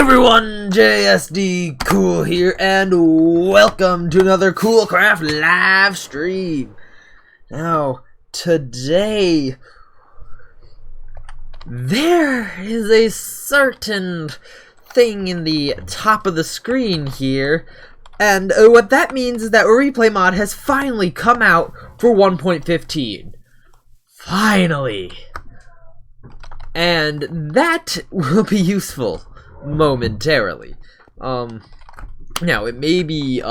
everyone, JSD Cool here, and welcome to another Coolcraft live stream. Now, today, there is a certain thing in the top of the screen here, and what that means is that Replay Mod has finally come out for 1.15. Finally! And that will be useful momentarily. Now it may be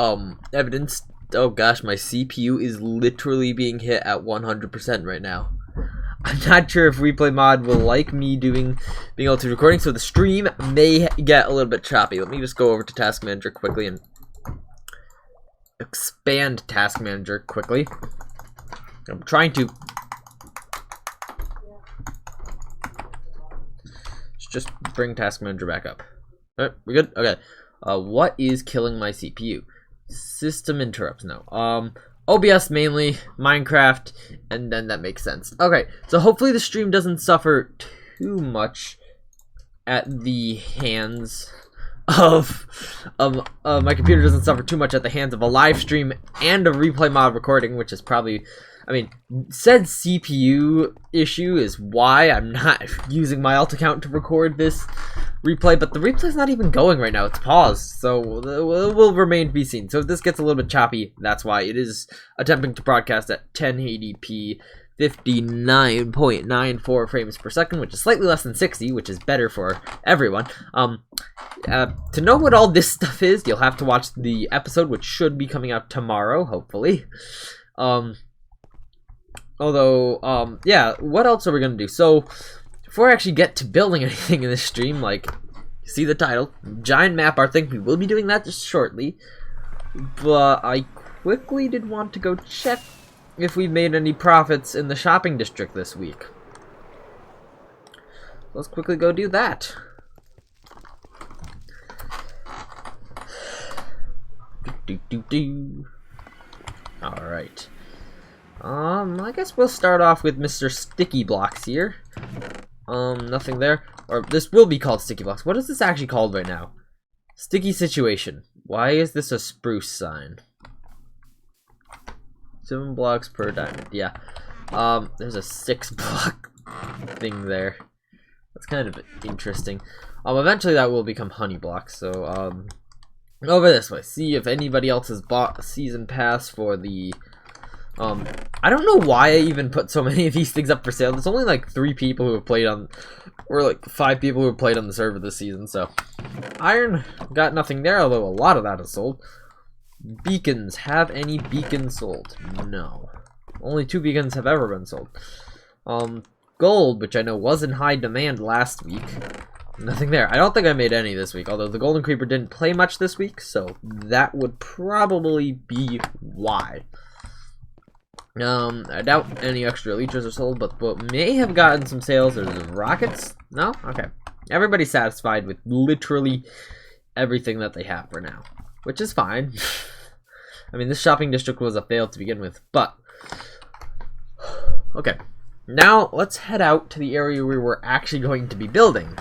evidenced. Oh gosh, my CPU is literally being hit at 100% right now. I'm not sure if Replay Mod will like me being able to recording, so the stream may get a little bit choppy. Let me just go over to Task Manager quickly and expand Task Manager quickly. I'm trying to just bring Task Manager back up. Alright, we good? Okay. What is killing my CPU? System interrupts. No. OBS mainly, Minecraft, and then that makes sense. Okay, so hopefully the stream doesn't suffer too much at the hands of my computer doesn't suffer too much at the hands of a live stream and a Replay Mod recording, which is probably, I mean, said CPU issue is why I'm not using my alt account to record this replay, but the replay's not even going right now. It's paused, so it will remain to be seen. So if this gets a little bit choppy, that's why. It is attempting to broadcast at 1080p, 59.94 frames per second, which is slightly less than 60, which is better for everyone. To know what all this stuff is, you'll have to watch the episode, which should be coming out tomorrow, hopefully. Although, yeah, what else are we gonna do? So, before I actually get to building anything in this stream, like, see the title, giant map art thing, we will be doing that just shortly. But I quickly did want to go check if we made any profits in the shopping district this week. Let's quickly go do that. Alright. I guess we'll start off with Mr. Sticky Blocks here. Nothing there. Or this will be called Sticky Blocks. What is this actually called right now? Sticky Situation. Why is this a spruce sign? 7 blocks per diamond. Yeah. There's a 6 block thing there. That's kind of interesting. Eventually that will become honey blocks. So, over this way. See if anybody else has bought a season pass for the I don't know why I even put so many of these things up for sale. There's only like 3 people who have played on, or like 5 people who have played on the server this season, so. Iron, got nothing there, although a lot of that is sold. Beacons, have any beacons sold? No. Only 2 beacons have ever been sold. Gold, which I know was in high demand last week. Nothing there. I don't think I made any this week, although the Golden Creeper didn't play much this week, so that would probably be why. I doubt any extra elytras are sold, but what may have gotten some sales are the rockets. No? Okay. Everybody's satisfied with literally everything that they have for now, which is fine. I mean, this shopping district was a fail to begin with, but okay. Now, let's head out to the area where we're actually going to be building.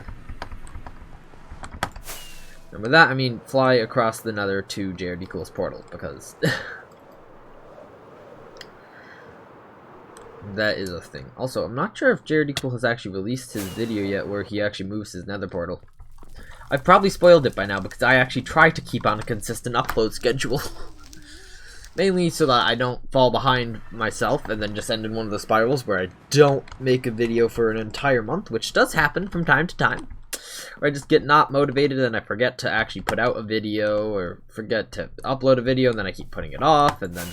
And with that, I mean fly across the nether to JRD Cool's portal, because that is a thing. Also, I'm not sure if JRD Cool has actually released his video yet where he actually moves his nether portal. I've probably spoiled it by now because I actually try to keep on a consistent upload schedule. Mainly so that I don't fall behind myself and then just end in one of the spirals where I don't make a video for an entire month, which does happen from time to time. Or I just get not motivated and I forget to actually put out a video, or forget to upload a video and then I keep putting it off, and then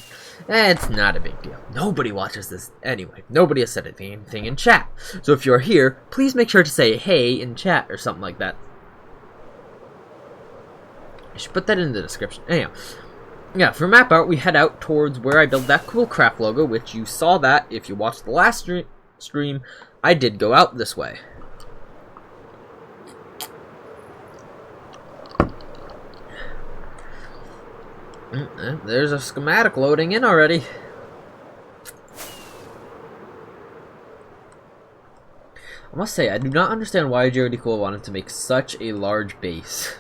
it's not a big deal. Nobody watches this anyway. Nobody has said anything in chat. So if you're here, please make sure to say hey in chat or something like that. I should put that in the description. Anyhow, yeah, for map art, we head out towards where I built that Coolcraft logo, which you saw that if you watched the last stream, I did go out this way. There's a schematic loading in already. I must say, I do not understand why Jody Cool wanted to make such a large base.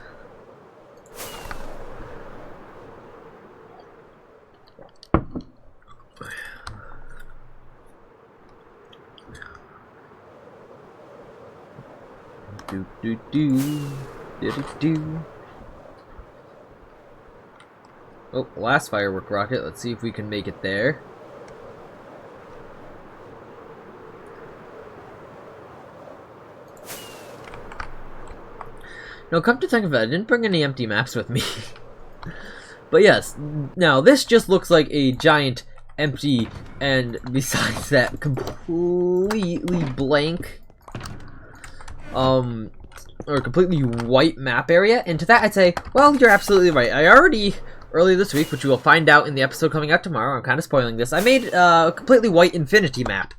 Do do do do do. Oh, last firework rocket. Let's see if we can make it there. No, come to think of it, I didn't bring any empty maps with me. But yes, now this just looks like a giant empty, and besides that, completely blank, or completely white map area. And to that I'd say, well, you're absolutely right. I already, earlier this week, which you will find out in the episode coming out tomorrow, I'm kind of spoiling this, I made a completely white infinity map.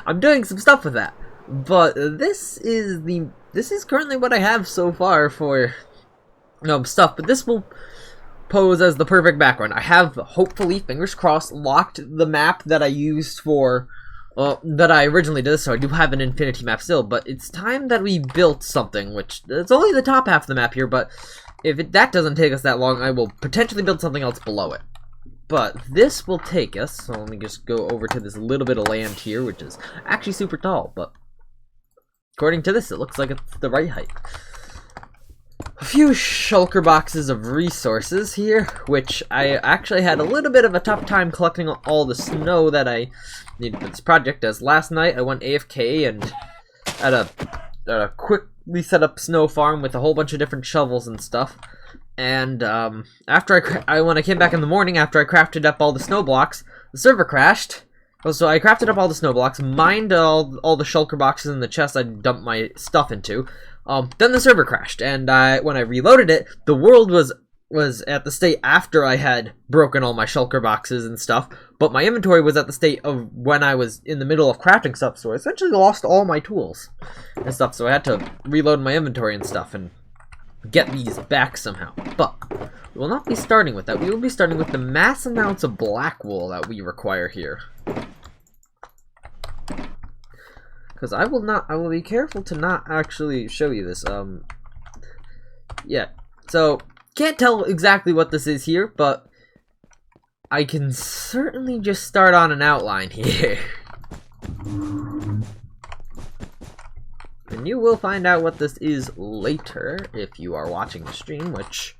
I'm doing some stuff with that. But this is currently what I have so far for stuff, but this will pose as the perfect background. I have, hopefully, fingers crossed, locked the map that I used for that I originally did, so I do have an infinity map still, but it's time that we built something, which it's only the top half of the map here, but if that doesn't take us that long, I will potentially build something else below it. But this will take us, so let me just go over to this little bit of land here, which is actually super tall, but according to this, it looks like it's the right height. A few shulker boxes of resources here, which I actually had a little bit of a tough time collecting all the snow that I needed for this project, as last night I went AFK and at a quickly set up snow farm with a whole bunch of different shovels and stuff. And after when I came back in the morning, after I crafted up all the snow blocks, the server crashed. So I crafted up all the snow blocks, mined all the shulker boxes in the chest I dumped my stuff into. Then the server crashed, and when I reloaded it, the world was at the state after I had broken all my shulker boxes and stuff, but my inventory was at the state of when I was in the middle of crafting stuff, so I essentially lost all my tools and stuff, so I had to reload my inventory and stuff and get these back somehow. But we will not be starting with that. We will be starting with the mass amounts of black wool that we require here. Because I will be careful to not actually show you this. Yeah. So, can't tell exactly what this is here, but I can certainly just start on an outline here. And you will find out what this is later if you are watching the stream, which,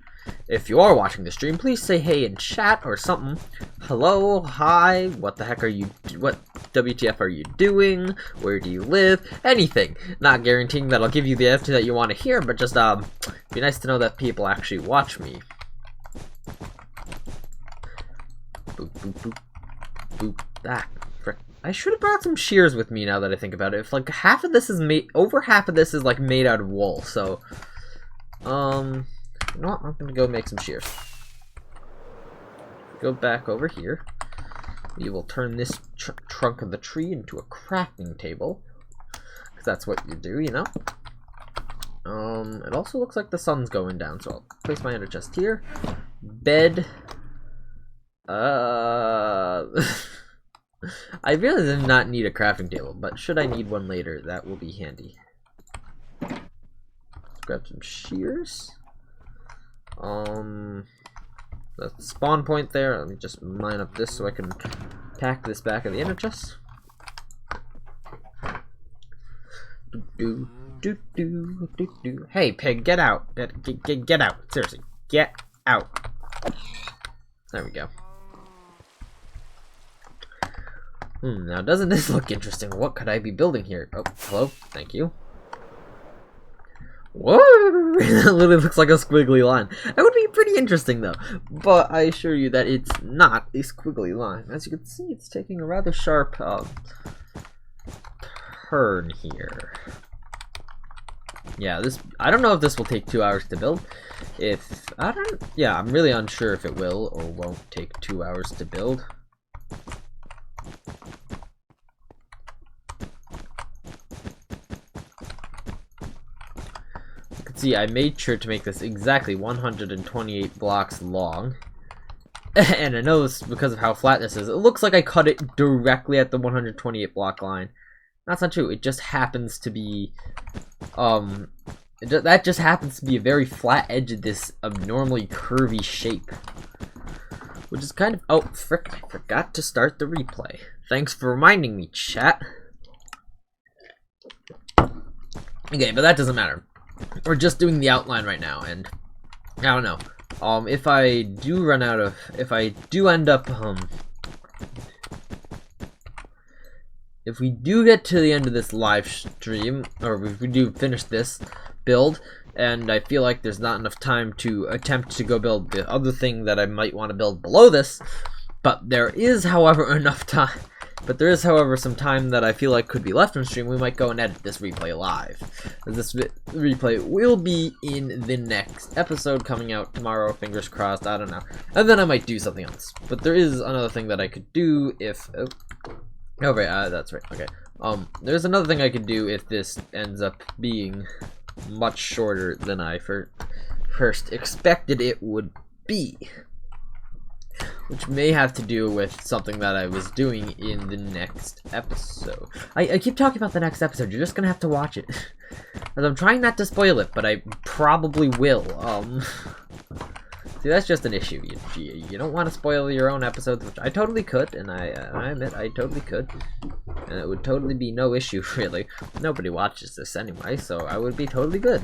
if you are watching the stream, please say hey in chat or something. Hello, hi, what the heck are you, what WTF are you doing, where do you live, anything. Not guaranteeing that I'll give you the answer that you want to hear, but just, be nice to know that people actually watch me. Boop, boop, boop, boop, that. I should have brought some shears with me now that I think about it. If like half of this is over half of this is like made out of wool, so, you know what? I'm gonna go make some shears. Go back over here. We will turn this trunk of the tree into a crafting table, because that's what you do, you know. It also looks like the sun's going down, so I'll place my ender chest here. Bed. I really did not need a crafting table, but should I need one later, that will be handy. Let's grab some shears. The spawn point there, let me just mine up this so I can pack this back in the ender chest. Hey pig, get out. Get out. Seriously, get out. There we go. Now doesn't this look interesting? What could I be building here? Oh, hello, thank you. Whoa! That literally looks like a squiggly line. That would be pretty interesting though, but I assure you that it's not a squiggly line. As you can see, it's taking a rather sharp turn here. Yeah, I don't know if this will take 2 hours to build. I'm really unsure if it will or won't take 2 hours to build. See, I made sure to make this exactly 128 blocks long. And I know this because of how flat this is. It looks like I cut it directly at the 128 block line. That's not true. It just happens to be, that just happens to be a very flat edge of this abnormally curvy shape. Which is kind of, oh, frick, I forgot to start the replay. Thanks for reminding me, chat. Okay, but that doesn't matter. We're just doing the outline right now, and I don't know. If I do run out of, if I do end up, if we do get to the end of this live stream, or if we do finish this build, and I feel like there's not enough time to attempt to go build the other thing that I might want to build below this, but there is, however, enough time, but there is, however, some time that I feel like could be left on stream, we might go and edit this replay live. This replay will be in the next episode coming out tomorrow, fingers crossed, I don't know. And then I might do something else. But there is another thing that I could do if... Oh, right, that's right, okay. There's another thing I could do if this ends up being much shorter than I first expected it would be. Which may have to do with something that I was doing in the next episode. I keep talking about the next episode, you're just gonna have to watch it. As I'm trying not to spoil it, but I probably will. See, that's just an issue. You don't want to spoil your own episodes, which I totally could, and I admit I totally could. And it would totally be no issue, really. Nobody watches this anyway, so I would be totally good.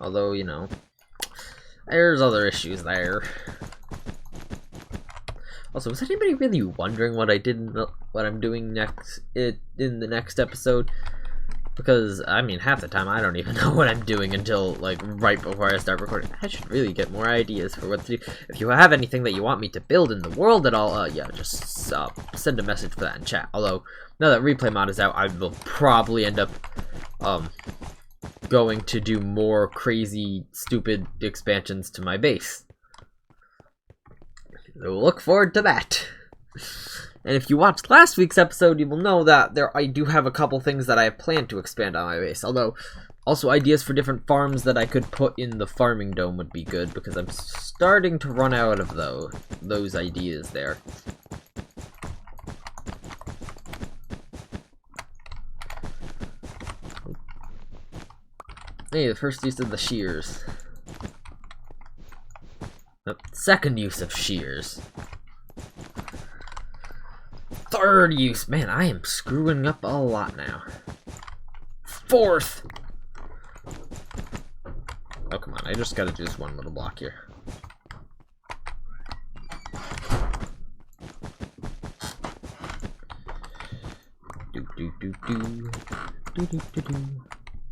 Although, you know, there's other issues there. Also, is anybody really wondering what I did, what I'm doing next in the next episode? Because, I mean, half the time I don't even know what I'm doing until, like, right before I start recording. I should really get more ideas for what to do. If you have anything that you want me to build in the world at all, yeah, just send a message for that in chat. Although, now that replay mod is out, I will probably end up, going to do more crazy, stupid expansions to my base. So look forward to that. And if you watched last week's episode, you will know that I do have a couple things that I have planned to expand on my base. Although, also ideas for different farms that I could put in the farming dome would be good, because I'm starting to run out of those ideas there. Hey, the first use of the shears. The second use of shears. Third use. Man, I am screwing up a lot now. Fourth. Oh, come on. I just gotta do this one little block here.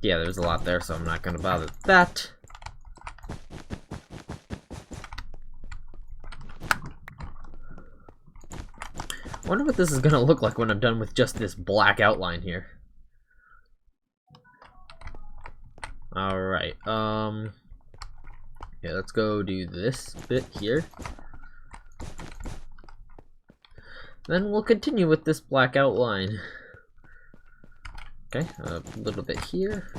Yeah, there's a lot there, so I'm not gonna bother with that. I wonder what this is gonna look like when I'm done with just this black outline here. Alright, yeah, let's go do this bit here. Then we'll continue with this black outline. Okay, a little bit here.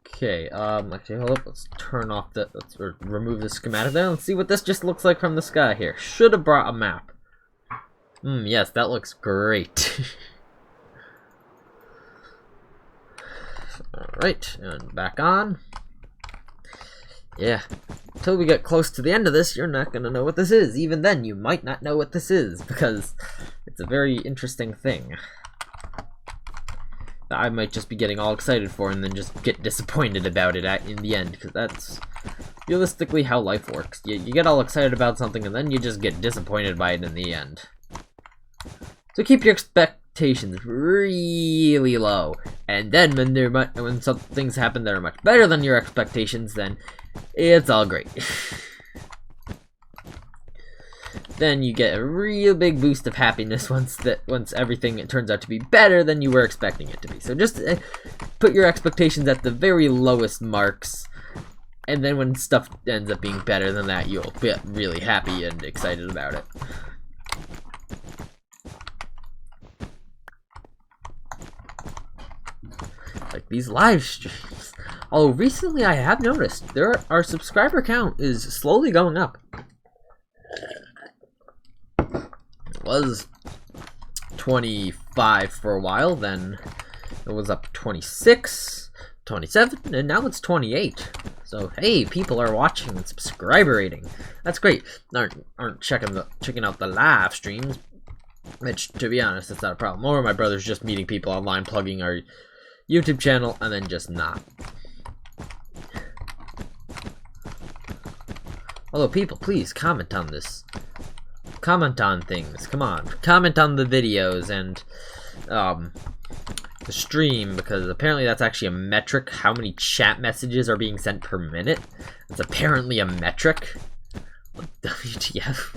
Okay, actually, hold up, let's turn off the, let's remove the schematic there, let's see what this just looks like from the sky here. Should have brought a map. Yes, that looks great. Alright, and back on. Yeah, until we get close to the end of this, you're not gonna know what this is. Even then, you might not know what this is, because it's a very interesting thing that I might just be getting all excited for and then just get disappointed about it in the end, because that's realistically how life works. You get all excited about something and then you just get disappointed by it in the end. So keep your expectations really low, and then when some things happen that are much better than your expectations, then it's all great. Then you get a real big boost of happiness once everything turns out to be better than you were expecting it to be. So just put your expectations at the very lowest marks, and then when stuff ends up being better than that, you'll get really happy and excited about it. these live streams. Although recently I have noticed our subscriber count is slowly going up. It was 25 for a while, then it was up to 26, 27, and now it's 28. So hey, people are watching and subscriber rating. That's great. Aren't checking out the live streams, which, to be honest, that's not a problem. Or my brother's just meeting people online, plugging our YouTube channel, and then just not. Although, people, please comment on this. Comment on things. Come on. Comment on the videos and the stream, because apparently that's actually a metric. How many chat messages are being sent per minute? It's apparently a metric. WTF?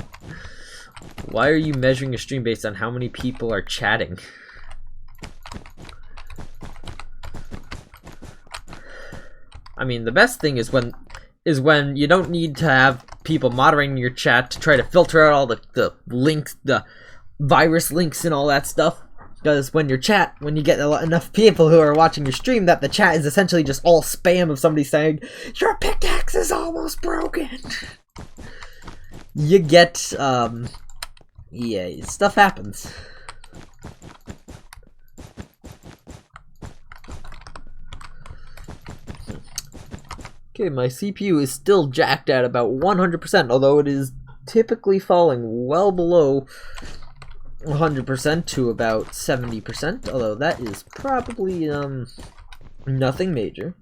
Why are you measuring a stream based on how many people are chatting? I mean, the best thing is when you don't need to have people moderating your chat to try to filter out all the links, the virus links and all that stuff. Because when you get enough people who are watching your stream, that the chat is essentially just all spam of somebody saying, "Your pickaxe is almost broken." You get, yeah, stuff happens. Okay, my CPU is still jacked at about 100%, although it is typically falling well below 100% to about 70%, although that is probably, nothing major,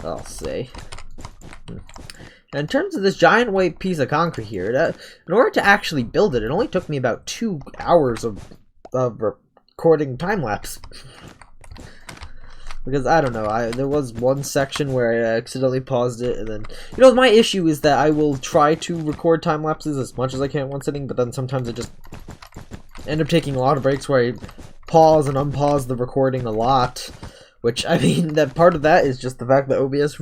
I'll say. In terms of this giant white piece of concrete here, in order to actually build it, it only took me about 2 hours of recording time-lapse. Because, I don't know, there was one section where I accidentally paused it, and then... You know, my issue is that I will try to record time-lapses as much as I can at one sitting, but then sometimes I just end up taking a lot of breaks where I pause and unpause the recording a lot. Which, I mean, that part of that is just the fact that OBS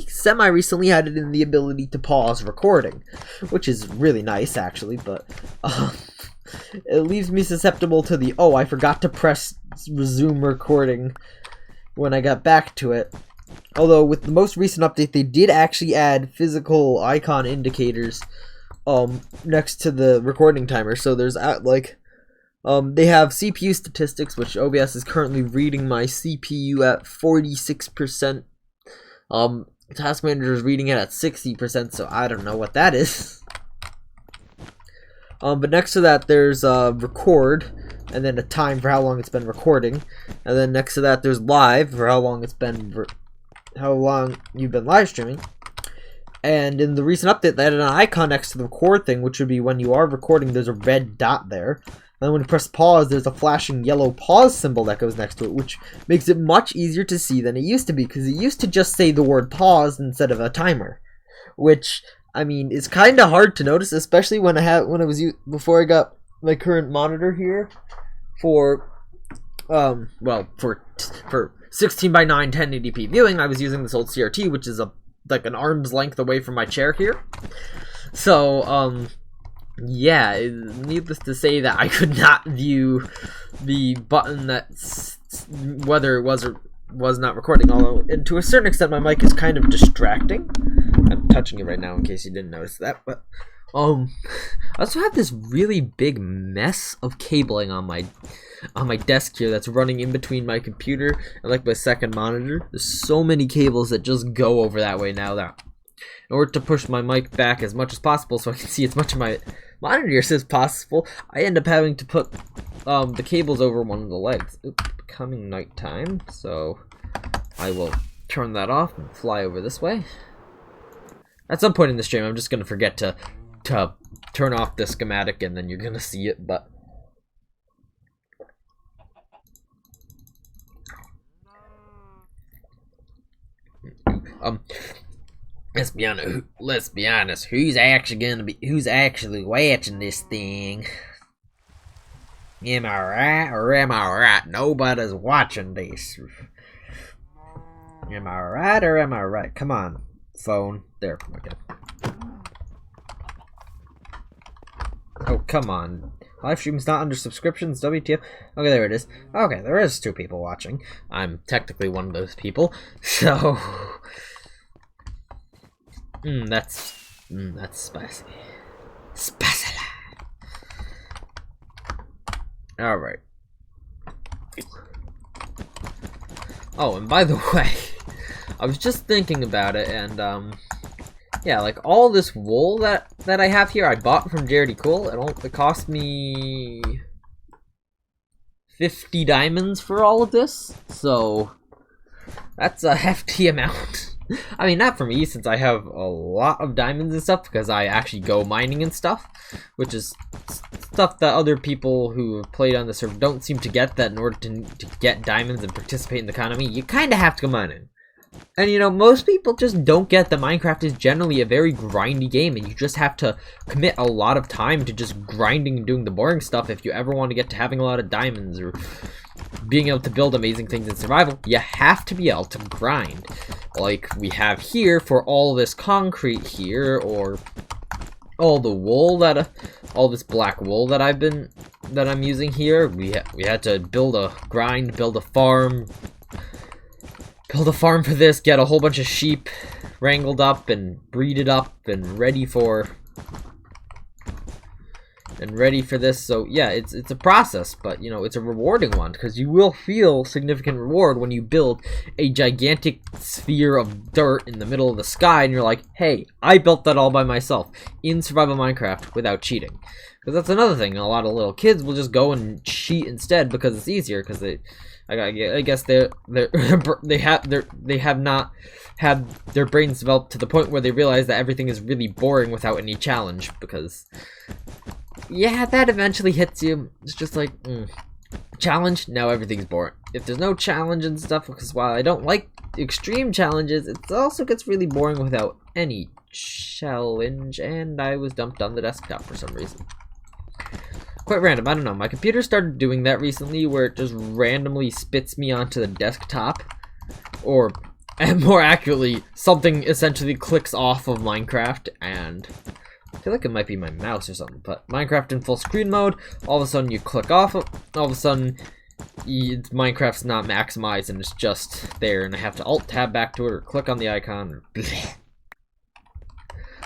semi-recently added in the ability to pause recording. Which is really nice, actually, but... it leaves me susceptible to the, oh, I forgot to press resume recording when I got back to it. Although with the most recent update, they did actually add physical icon indicators next to the recording timer. So there's like they have CPU statistics, which OBS is currently reading my CPU at 46%. Task Manager is reading it at 60%, so I don't know what that is. But next to that, there's record, and then a time for how long it's been recording, and then next to that, there's live for how long it's been, how long you've been live streaming. And in the recent update, they added an icon next to the record thing, which would be when you are recording, there's a red dot there. And then when you press pause, there's a flashing yellow pause symbol that goes next to it, which makes it much easier to see than it used to be, because it used to just say the word pause instead of a timer, which, I mean, it's kind of hard to notice, especially when before I got my current monitor here for, well, for 16:9 1080p viewing. I was using this old CRT, which is like an arm's length away from my chair here. So, yeah, needless to say that I could not view the button that's whether it was or was not recording, although, and to a certain extent, my mic is kind of distracting. I'm touching it right now in case you didn't notice that, but I also have this really big mess of cabling on my desk here that's running in between my computer and like my second monitor. There's so many cables that just go over that way now that in order to push my mic back as much as possible so I can see as much of my monitor as possible, I end up having to put the cables over one of the legs. It's becoming nighttime, so I will turn that off and fly over this way. At some point in the stream, I'm just going to forget to turn off the schematic, and then you're going to see it, but... let's be honest, who's actually watching this thing? Am I right or am I right? Nobody's watching this. Am I right or am I right? Come on, phone. There, okay. Oh, come on. Live stream's not under subscriptions, WTF. Okay, there it is. Okay, there is 2 people watching. I'm technically one of those people, so... that's spicy. Spicy. Alright. Oh, and by the way, I was just thinking about it, and, yeah, like, all this wool that I have here, I bought from Jaredy Cool. It cost me 50 diamonds for all of this, so that's a hefty amount. I mean, not for me, since I have a lot of diamonds and stuff, because I actually go mining and stuff, which is stuff that other people who have played on the server don't seem to get, that in order to get diamonds and participate in the economy, you kind of have to go mining. And you know, most people just don't get that Minecraft is generally a very grindy game, and you just have to commit a lot of time to just grinding and doing the boring stuff if you ever want to get to having a lot of diamonds or being able to build amazing things in survival. You have to be able to grind, like we have here for all this concrete here, or all the wool that all this black wool that I'm using here. We had to build a farm. Build a farm for this, get a whole bunch of sheep wrangled up and breeded up and ready for this. So yeah, it's a process, but you know, it's a rewarding one, because you will feel significant reward when you build a gigantic sphere of dirt in the middle of the sky and you're like, hey, I built that all by myself in survival Minecraft without cheating. Because that's another thing, a lot of little kids will just go and cheat instead because it's easier, because I guess they have not had their brains developed to the point where they realize that everything is really boring without any challenge, because yeah, that eventually hits you. It's just like, challenge, now everything's boring. If there's no challenge and stuff, because while I don't like extreme challenges, it also gets really boring without any challenge, and I was dumped on the desktop for some reason. Quite random, I don't know. My computer started doing that recently, where it just randomly spits me onto the desktop. Or, and more accurately, something essentially clicks off of Minecraft, and I feel like it might be my mouse or something, but Minecraft in full screen mode, all of a sudden you click off, all of a sudden Minecraft's not maximized and it's just there, and I have to alt-tab back to it or click on the icon, or bleh.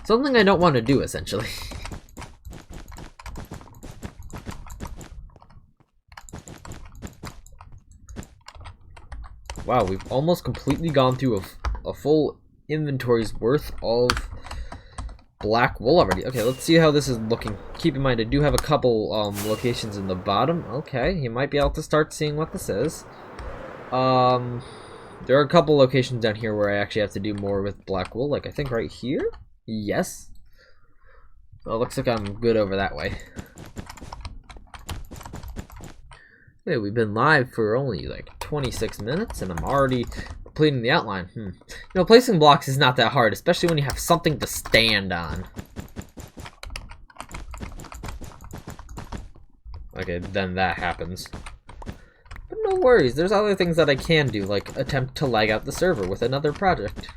Something I don't want to do, essentially. Wow, we've almost completely gone through a full inventory's worth of black wool already. Okay, let's see how this is looking. Keep in mind, I do have a couple locations in the bottom. Okay, you might be able to start seeing what this is. There are a couple locations down here where I actually have to do more with black wool, like I think right here? Yes. Well, looks like I'm good over that way. Okay, we've been live for only like 26 minutes and I'm already completing the outline. You know, placing blocks is not that hard, especially when you have something to stand on. Okay, then that happens. But no worries, there's other things that I can do, like attempt to lag out the server with another project.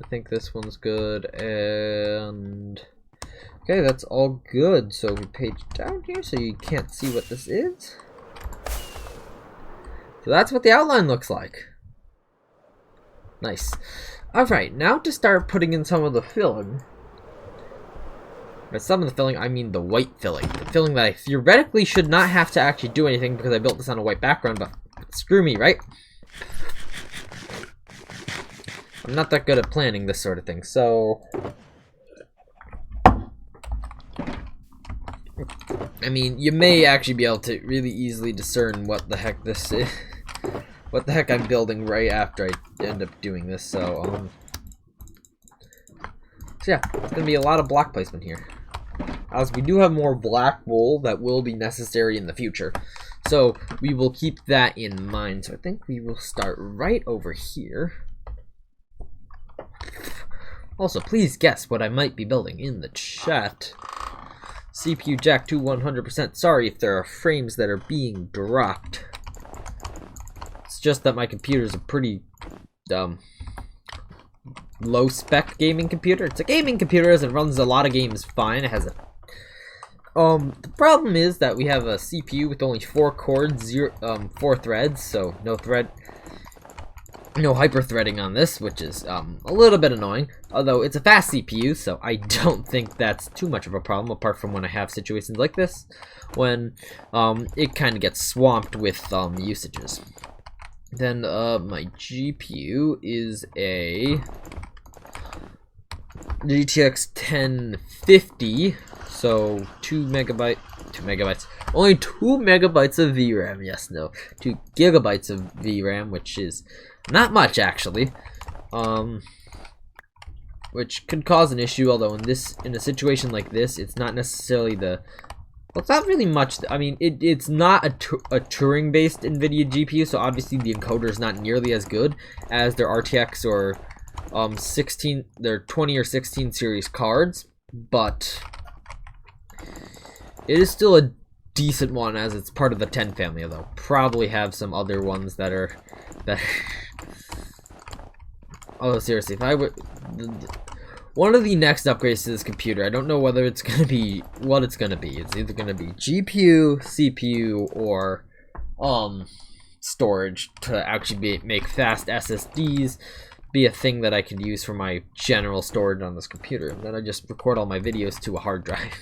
I think this one's good, and okay, that's all good. So we page down here so you can't see what this is. So that's what the outline looks like. Nice. Alright, now to start putting in some of the filling. By some of the filling, I mean the white filling. The filling that I theoretically should not have to actually do anything because I built this on a white background, but screw me, right? I'm not that good at planning this sort of thing, so I mean, you may actually be able to really easily discern what the heck this is, what the heck I'm building right after I end up doing this. So yeah, it's gonna be a lot of block placement here, as we do have more black wool that will be necessary in the future. So we will keep that in mind. So I think we will start right over here. Also, please guess what I might be building in the chat. CPU jack to 100%. Sorry if there are frames that are being dropped. It's just that my computers are pretty low spec gaming computer. It's a gaming computer as it runs a lot of games fine. It has a the problem is that we have a CPU with only 4 cores, 4 threads, so no hyper threading on this, which is a little bit annoying. Although it's a fast CPU, so I don't think that's too much of a problem, apart from when I have situations like this, when it kind of gets swamped with usages. Then my GPU is a GTX 1050, so 2 megabytes, only 2 megabytes of VRAM. Yes, no, 2 gigabytes of VRAM, which is not much actually, which could cause an issue. Although in a situation like this, it's not necessarily well, it's not really much. I mean, it's not a Turing-based NVIDIA GPU, so obviously the encoder is not nearly as good as their RTX or their 20 or 16 series cards, but it is still a decent one as it's part of the 10 family. Although probably have some other ones that oh, seriously, if I would one of the next upgrades to this computer, I don't know whether it's gonna be what it's gonna be. It's either gonna be GPU, CPU, or storage to actually make fast SSDs be a thing that I could use for my general storage on this computer. And then I just record all my videos to a hard drive,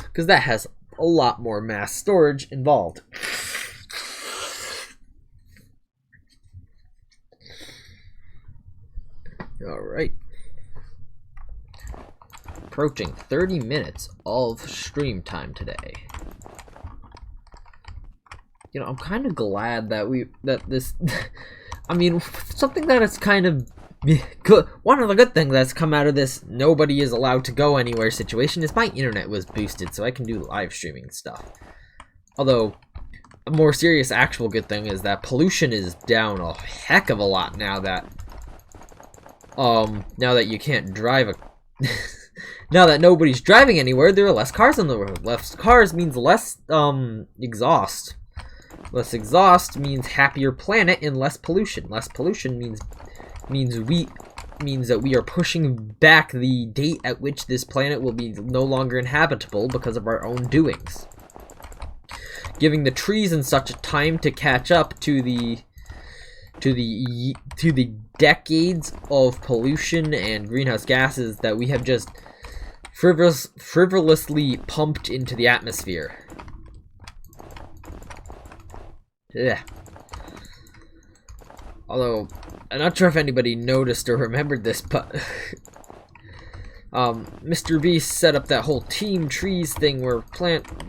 because that has a lot more mass storage involved. All right. Approaching 30 minutes of stream time today. You know, I'm kind of glad that this I mean, something that is kind of good. One of the good things that's come out of this nobody is allowed to go anywhere situation is my internet was boosted, so I can do live streaming stuff. Although a more serious actual good thing is that pollution is down a heck of a lot now that you can't drive now that nobody's driving anywhere, there are less cars on the road. Less cars means less exhaust. Less exhaust means happier planet and less pollution. Less pollution means that we are pushing back the date at which this planet will be no longer inhabitable because of our own doings. Giving the trees and such a time to catch up to the decades of pollution and greenhouse gases that we have just frivolously pumped into the atmosphere. Yeah. Although, I'm not sure if anybody noticed or remembered this, but Mr. Beast set up that whole Team Trees thing where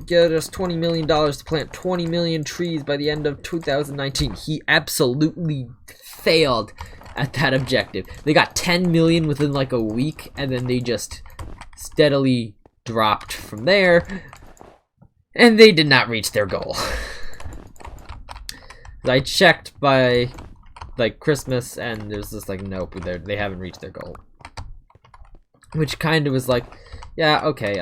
get us $20 million to plant 20 million trees by the end of 2019. He absolutely failed at that objective. They got 10 million within like a week, and then they just steadily dropped from there, and they did not reach their goal. I checked by like Christmas, and there's just like, nope, they haven't reached their goal. Which kind of was like, yeah, okay,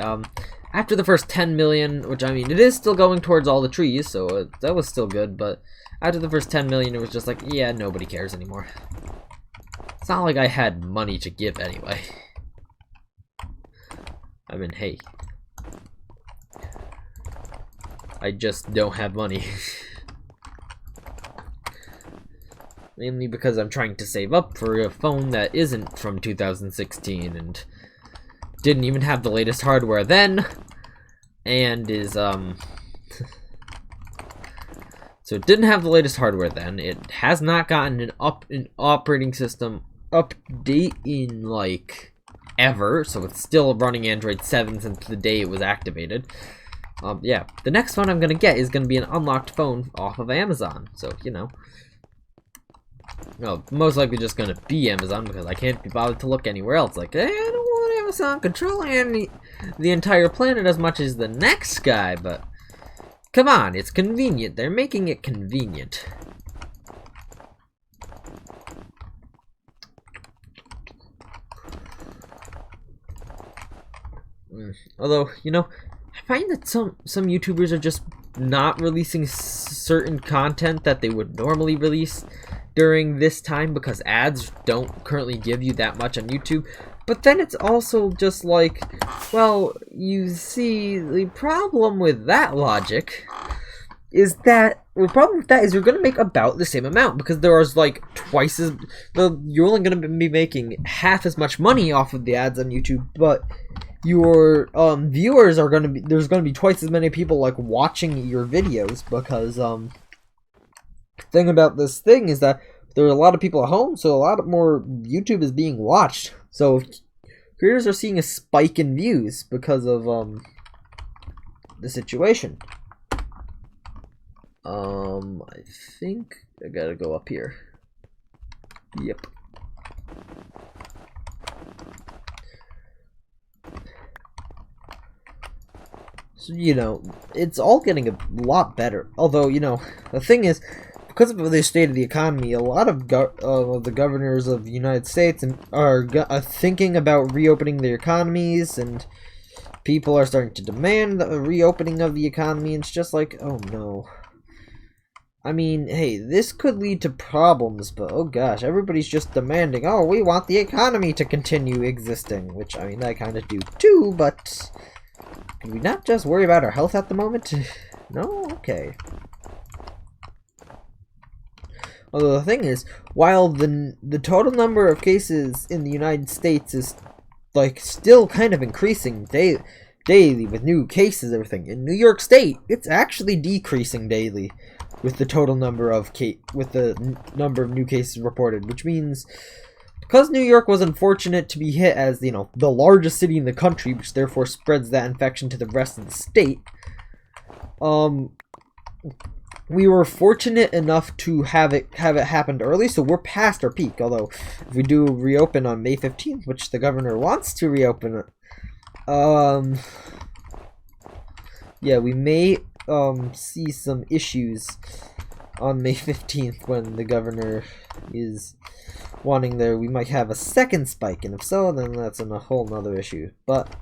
after the first 10 million, which I mean, it is still going towards all the trees, so that was still good, but after the first 10 million, it was just like, yeah, nobody cares anymore. It's not like I had money to give anyway. I mean, hey. I just don't have money. Mainly because I'm trying to save up for a phone that isn't from 2016 and didn't even have the latest hardware then, and is so it didn't have the latest hardware then. It has not gotten an operating system update in like ever, so it's still running Android 7 since the day it was activated. Yeah, the next one I'm gonna get is gonna be an unlocked phone off of Amazon, so you know. No, most likely just gonna be Amazon because I can't be bothered to look anywhere else. Like, I don't want Amazon controlling the entire planet as much as the next guy, but come on, it's convenient. They're making it convenient. Although, you know, I find that some YouTubers are just not releasing certain content that they would normally release. during this time because ads don't currently give you that much on YouTube. But then it's also just like, well, you see, the problem with that logic is that you're going to make about the same amount, because there is like twice as you're only going to be making half as much money off of the ads on YouTube, but your viewers are going to be, there's going to be twice as many people like watching your videos, because thing about this thing is that there are a lot of people at home, so a lot more YouTube is being watched. So creators are seeing a spike in views because of the situation. I think I gotta go up here. Yep. So, you know, it's all getting a lot better. Although, you know, the thing is, because of the state of the economy, a lot of the governors of the United States are thinking about reopening their economies, and people are starting to demand the reopening of the economy. And it's just like, oh no. I mean, hey, this could lead to problems, but oh gosh, everybody's just demanding, oh, we want the economy to continue existing, which, I mean, I kind of do too, but can we not just worry about our health at the moment? No? Okay. Although the thing is, while the total number of cases in the United States is, like, still kind of increasing daily with new cases and everything, in New York State, it's actually decreasing daily with the total number of number of new cases reported, which means because New York was unfortunate to be hit as, you know, the largest city in the country, which therefore spreads that infection to the rest of the state, we were fortunate enough to have it happened early, so we're past our peak. Although if we do reopen on May 15th, which the governor wants to reopen, yeah, we may see some issues on May 15th when the governor is wanting there. We might have a second spike, and if so, then that's a whole nother issue. But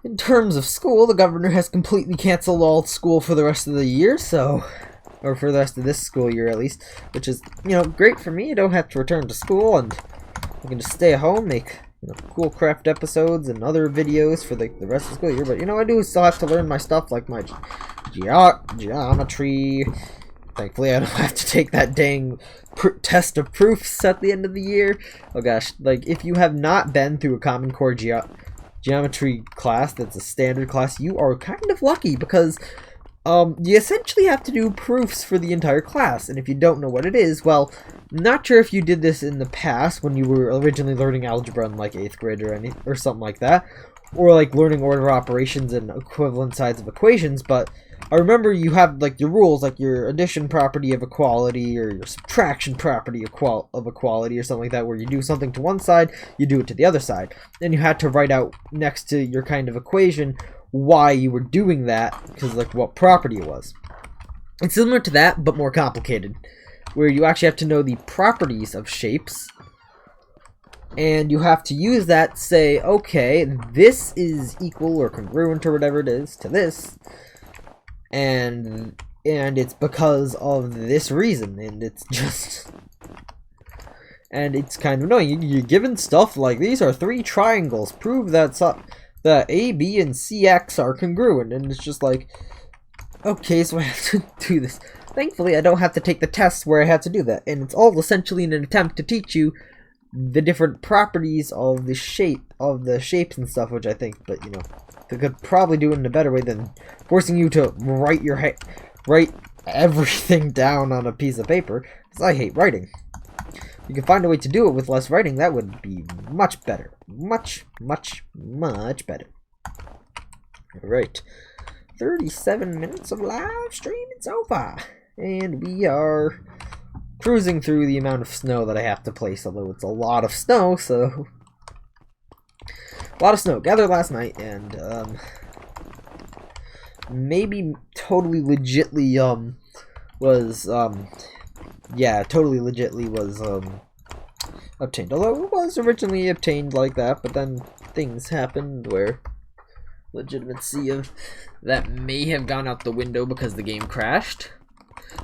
in terms of school, the governor has completely canceled all school for the rest of the year, so, or for the rest of this school year at least, which is, you know, great for me. I don't have to return to school, and I can just stay at home, make, you know, cool craft episodes and other videos for the rest of the school year. But, you know, I do still have to learn my stuff, like my geometry. Thankfully, I don't have to take that dang test of proofs at the end of the year. Oh gosh, like, if you have not been through a Common Core geometry class that's a standard class, you are kind of lucky, because you essentially have to do proofs for the entire class. And if you don't know what it is, well, I'm not sure if you did this in the past when you were originally learning algebra in like 8th grade or something like that, or like learning order operations and equivalent sides of equations, but I remember you have like your rules, like your addition property of equality or your subtraction property of equality or something like that, where you do something to one side, you do it to the other side. Then you had to write out next to your kind of equation why you were doing that, because like what property it was. It's similar to that, but more complicated, where you actually have to know the properties of shapes, and you have to use that to say, okay, this is equal or congruent or whatever it is to this, and it's because of this reason, and it's just, and it's kind of annoying. You're given stuff like, these are 3 triangles, prove that A, B, and CX are congruent, and it's just like, okay, so I have to do this. Thankfully, I don't have to take the tests where I have to do that, and it's all essentially in an attempt to teach you the different properties of the shapes and stuff, which I think, but you know, they could probably do it in a better way than forcing you to write everything down on a piece of paper, because I hate writing. If you can find a way to do it with less writing, that would be much better. Much, much, much better. Alright. 37 minutes of live stream, it's over. And we are cruising through the amount of snow that I have to place, although it's a lot of snow, so... A lot of snow gathered last night, and, maybe totally legitly, was, yeah, totally legitly was, obtained. Although it was originally obtained like that, but then things happened where legitimacy of that may have gone out the window because the game crashed.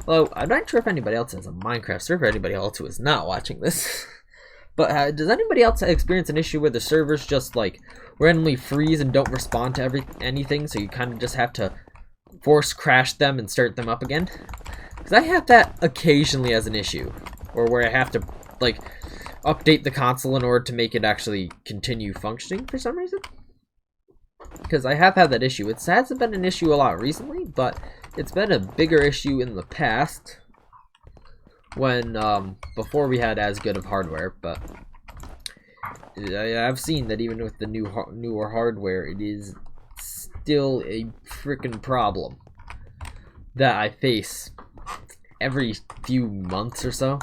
Although, I'm not sure if anybody else has a Minecraft server, anybody else who is not watching this. But does anybody else experience an issue where the servers just, like, randomly freeze and don't respond to anything, so you kind of just have to force crash them and start them up again? Because I have that occasionally as an issue. Or where I have to, like, update the console in order to make it actually continue functioning for some reason. Because I have had that issue. It hasn't been an issue a lot recently, but it's been a bigger issue in the past when before we had as good of hardware. But I've seen that even with the newer hardware, it is still a freaking problem that I face every few months or so.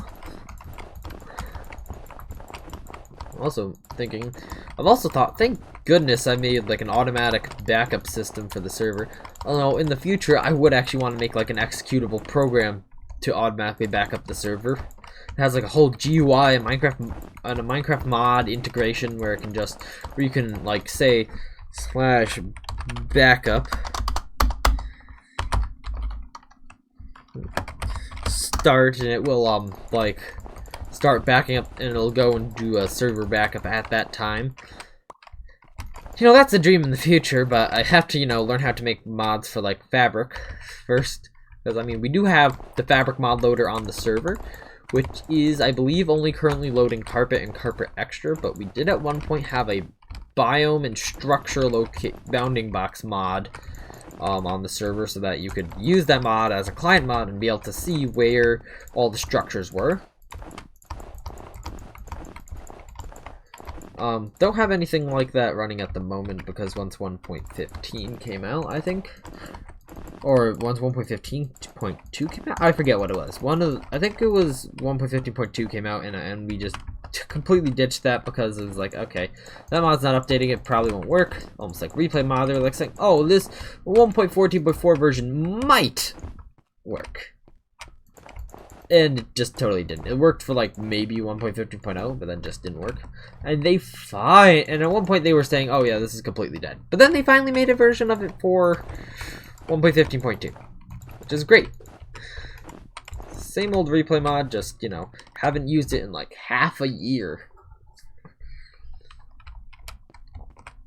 Also thinking, I've also thought, thank goodness I made like an automatic backup system for the server. Although in the future I would actually want to make like an executable program to automatically back up the server. It has like a whole GUI and a Minecraft mod integration where it can just, where you can like say /backup start, and it will like start backing up, and it'll go and do a server backup at that time. You know, that's a dream in the future, but I have to, you know, learn how to make mods for like Fabric first, because I mean we do have the Fabric mod loader on the server, which is, I believe, only currently loading Carpet and Carpet Extra, but we did at one point have a biome and structure bounding box mod on the server, so that you could use that mod as a client mod and be able to see where all the structures were. Don't have anything like that running at the moment because once 1.15 came out, I think, or once 1.15.2 came out, I forget what it was. I think it was 1.15.2 came out, and we just completely ditched that because it was like, okay, that mod's not updating, it probably won't work. Almost like Replay Mod, they're like saying, oh, this 1.14.4 version might work. And it just totally didn't. It worked for like maybe 1.15.0, but then just didn't work. And and at one point they were saying, oh yeah, this is completely dead. But then they finally made a version of it for 1.15.2, which is great. Same old Replay Mod, just, you know, haven't used it in like half a year.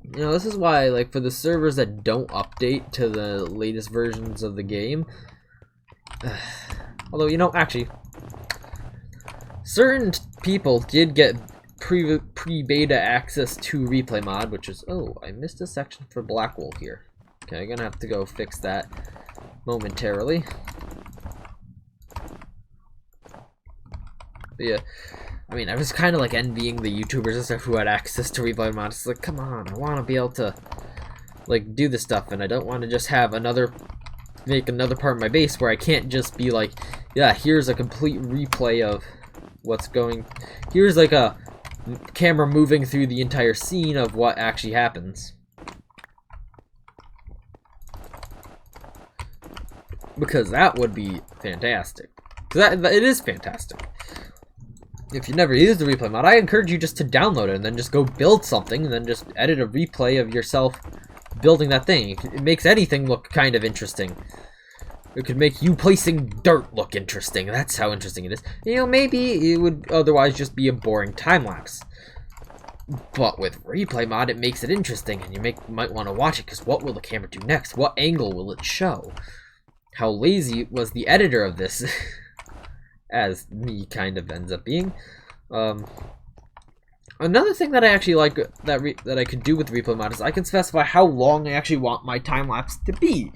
You know, this is why, like, for the servers that don't update to the latest versions of the game, although, you know, actually, certain people did get pre-beta access to Replay Mod, which is, oh, I missed a section for Blackwool here. Okay, I'm gonna have to go fix that momentarily. But yeah, I mean, I was kind of like envying the YouTubers and stuff who had access to Replay Mod. It's like, come on, I want to be able to, like, do this stuff, and I don't want to just have make another part of my base where I can't just be like, yeah, here's a complete replay of what's going, here's like a camera moving through the entire scene of what actually happens. Because that would be fantastic. Because it is fantastic. If you never used the Replay Mod, I encourage you just to download it and then just go build something and then just edit a replay of yourself building that thing. It makes anything look kind of interesting. It could make you placing dirt look interesting. That's how interesting it is. You know, maybe it would otherwise just be a boring time-lapse. But with Replay Mod, it makes it interesting, and you might want to watch it, because what will the camera do next? What angle will it show? How lazy was the editor of this? As me kind of ends up being. Another thing that I actually like that I could do with Replay Mod is I can specify how long I actually want my time lapse to be,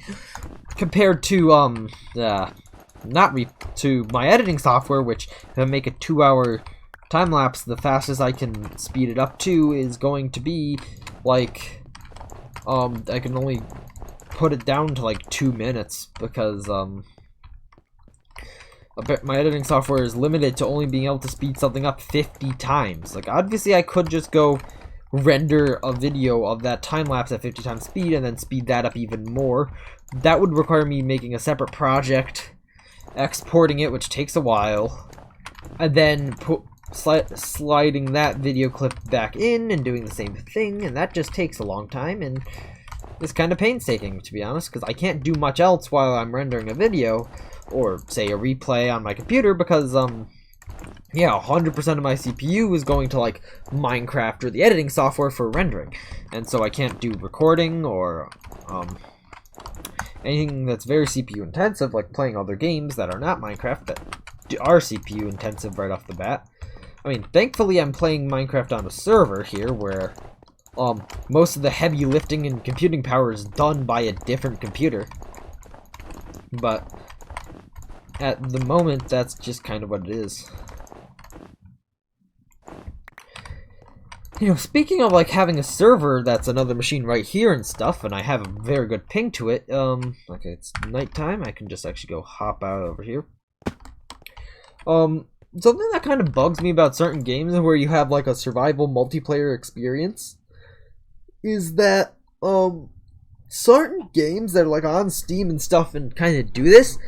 compared to to my editing software, which if I make a 2-hour time lapse, the fastest I can speed it up to is going to be like I can only put it down to like 2 minutes because my editing software is limited to only being able to speed something up 50 times. Like, obviously I could just go render a video of that time-lapse at 50 times speed and then speed that up even more. That would require me making a separate project, exporting it, which takes a while, and then sliding that video clip back in and doing the same thing, and that just takes a long time, and is kind of painstaking, to be honest, because I can't do much else while I'm rendering a video, or say a replay on my computer, because yeah, 100% of my CPU is going to like Minecraft or the editing software for rendering, and so I can't do recording or anything that's very CPU intensive, like playing other games that are not Minecraft that are CPU intensive right off the bat. I mean, thankfully I'm playing Minecraft on a server here where most of the heavy lifting and computing power is done by a different computer. But at the moment, that's just kind of what it is. You know, speaking of like having a server that's another machine right here and stuff, and I have a very good ping to it, okay, it's nighttime, I can just actually go hop out over here. Something that kind of bugs me about certain games where you have like a survival multiplayer experience is that, certain games that are like on Steam and stuff and kind of do this,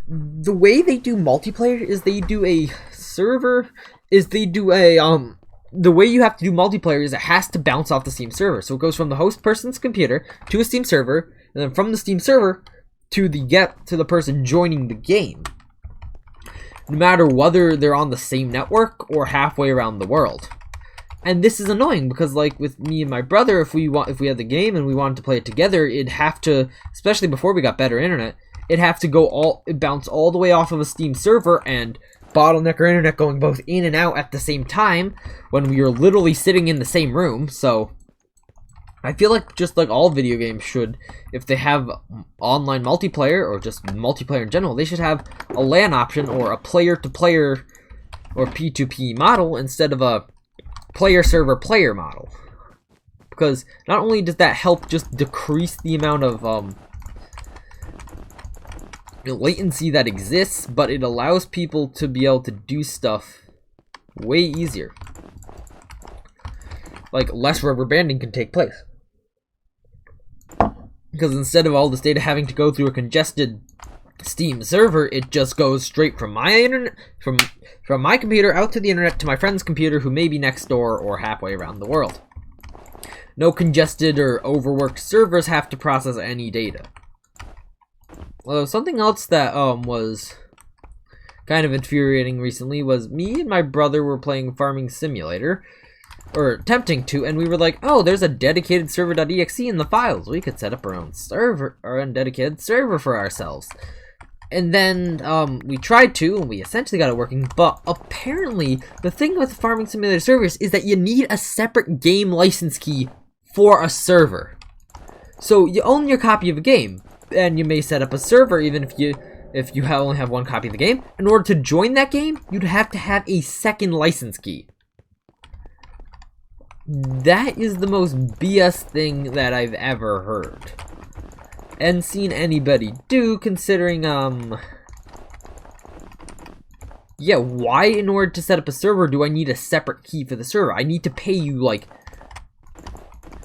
the way they do multiplayer is they do a server, the way you have to do multiplayer is it has to bounce off the Steam server. So it goes from the host person's computer to a Steam server, and then from the Steam server to the person joining the game. No matter whether they're on the same network or halfway around the world. And this is annoying because like with me and my brother, if we had the game and we wanted to play it together, it'd have to, especially before we got better internet, it'd have to bounce all the way off of a Steam server and bottleneck our internet going both in and out at the same time when we were literally sitting in the same room. So I feel like just like all video games should, if they have online multiplayer or just multiplayer in general, they should have a LAN option or a player-to-player or P2P model instead of a player-server-player model. Because not only does that help just decrease the amount of latency that exists, but it allows people to be able to do stuff way easier. Like less rubber banding can take place. Because instead of all this data having to go through a congested Steam server, it just goes straight from my internet, from my computer out to the internet to my friend's computer who may be next door or halfway around the world. No congested or overworked servers have to process any data. Something else that was kind of infuriating recently was me and my brother were playing Farming Simulator, or attempting to, and we were like, oh, there's a dedicated server.exe in the files. We could set up our own server, our own dedicated server for ourselves. And then we tried to, and we essentially got it working, but apparently the thing with Farming Simulator servers is that you need a separate game license key for a server. So you own your copy of a game, and you may set up a server even if you only have one copy of the game. In order to join that game, you'd have to have a second license key. That is the most BS thing that I've ever heard and seen anybody do, considering yeah, why in order to set up a server do I need a separate key for the server? I need to pay you like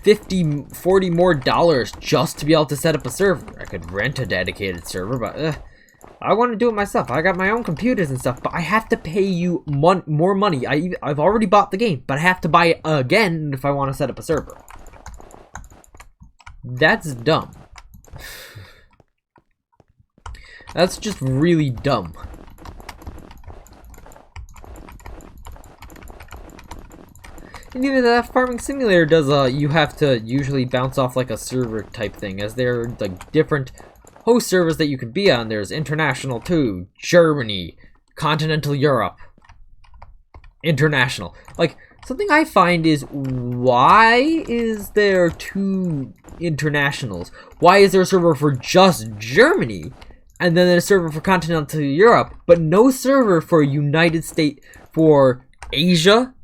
$40 more just to be able to set up a server. I could rent a dedicated server, but I want to do it myself. I got my own computers and stuff, but I have to pay you more money. I've already bought the game, but I have to buy it again if I want to set up a server. That's dumb. That's just really dumb. And even that Farming Simulator does, you have to usually bounce off like a server type thing, as there are like different host servers that you can be on. There's international too, Germany, continental Europe, international. Like, something I find is, why is there two internationals? Why is there a server for just Germany, and then a server for continental Europe, but no server for United States, for Asia,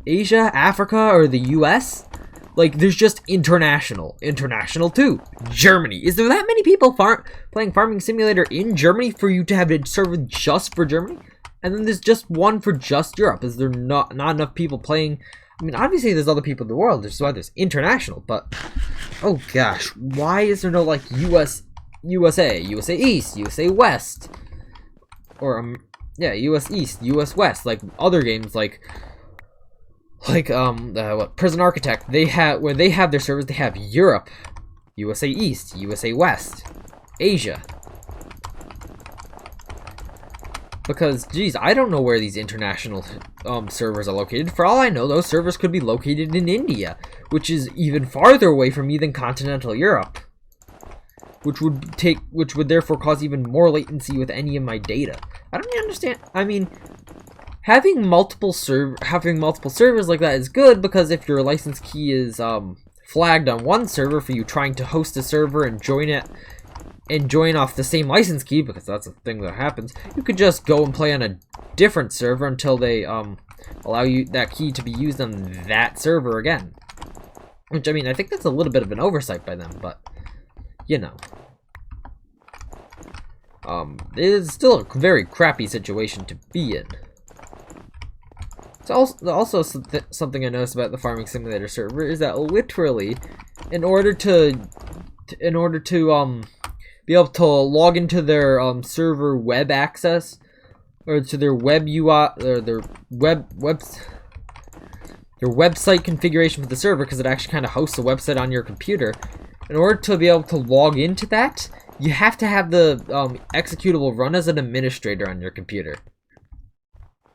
Asia, Africa, or the US? Like, there's just international too, Germany. Is there that many people playing Farming Simulator in Germany for you to have a server just for Germany? And then there's just one for just Europe. Is there not enough people playing? I mean, obviously there's other people in the world. That's why there's international. But oh gosh, why is there no like USA East, USA West, or yeah, US East, US West, like other games like what Prison Architect, where they have their servers, they have Europe, USA East, USA West, Asia. Because, geez, I don't know where these international servers are located. For all I know, those servers could be located in India, which is even farther away from me than continental Europe. Which would therefore cause even more latency with any of my data. I don't really understand. I mean, having multiple servers like that is good, because if your license key is flagged on one server for you trying to host a server and join it and join off the same license key, because that's a thing that happens, you could just go and play on a different server until they allow you that key to be used on that server again. Which, I mean, I think that's a little bit of an oversight by them, but you know. It is still a very crappy situation to be in. It's also something I noticed about the Farming Simulator server is that literally, in order to be able to log into their server web access, or to their web UI, or their website configuration for the server, because it actually kind of hosts a website on your computer. In order to be able to log into that, you have to have the executable run as an administrator on your computer.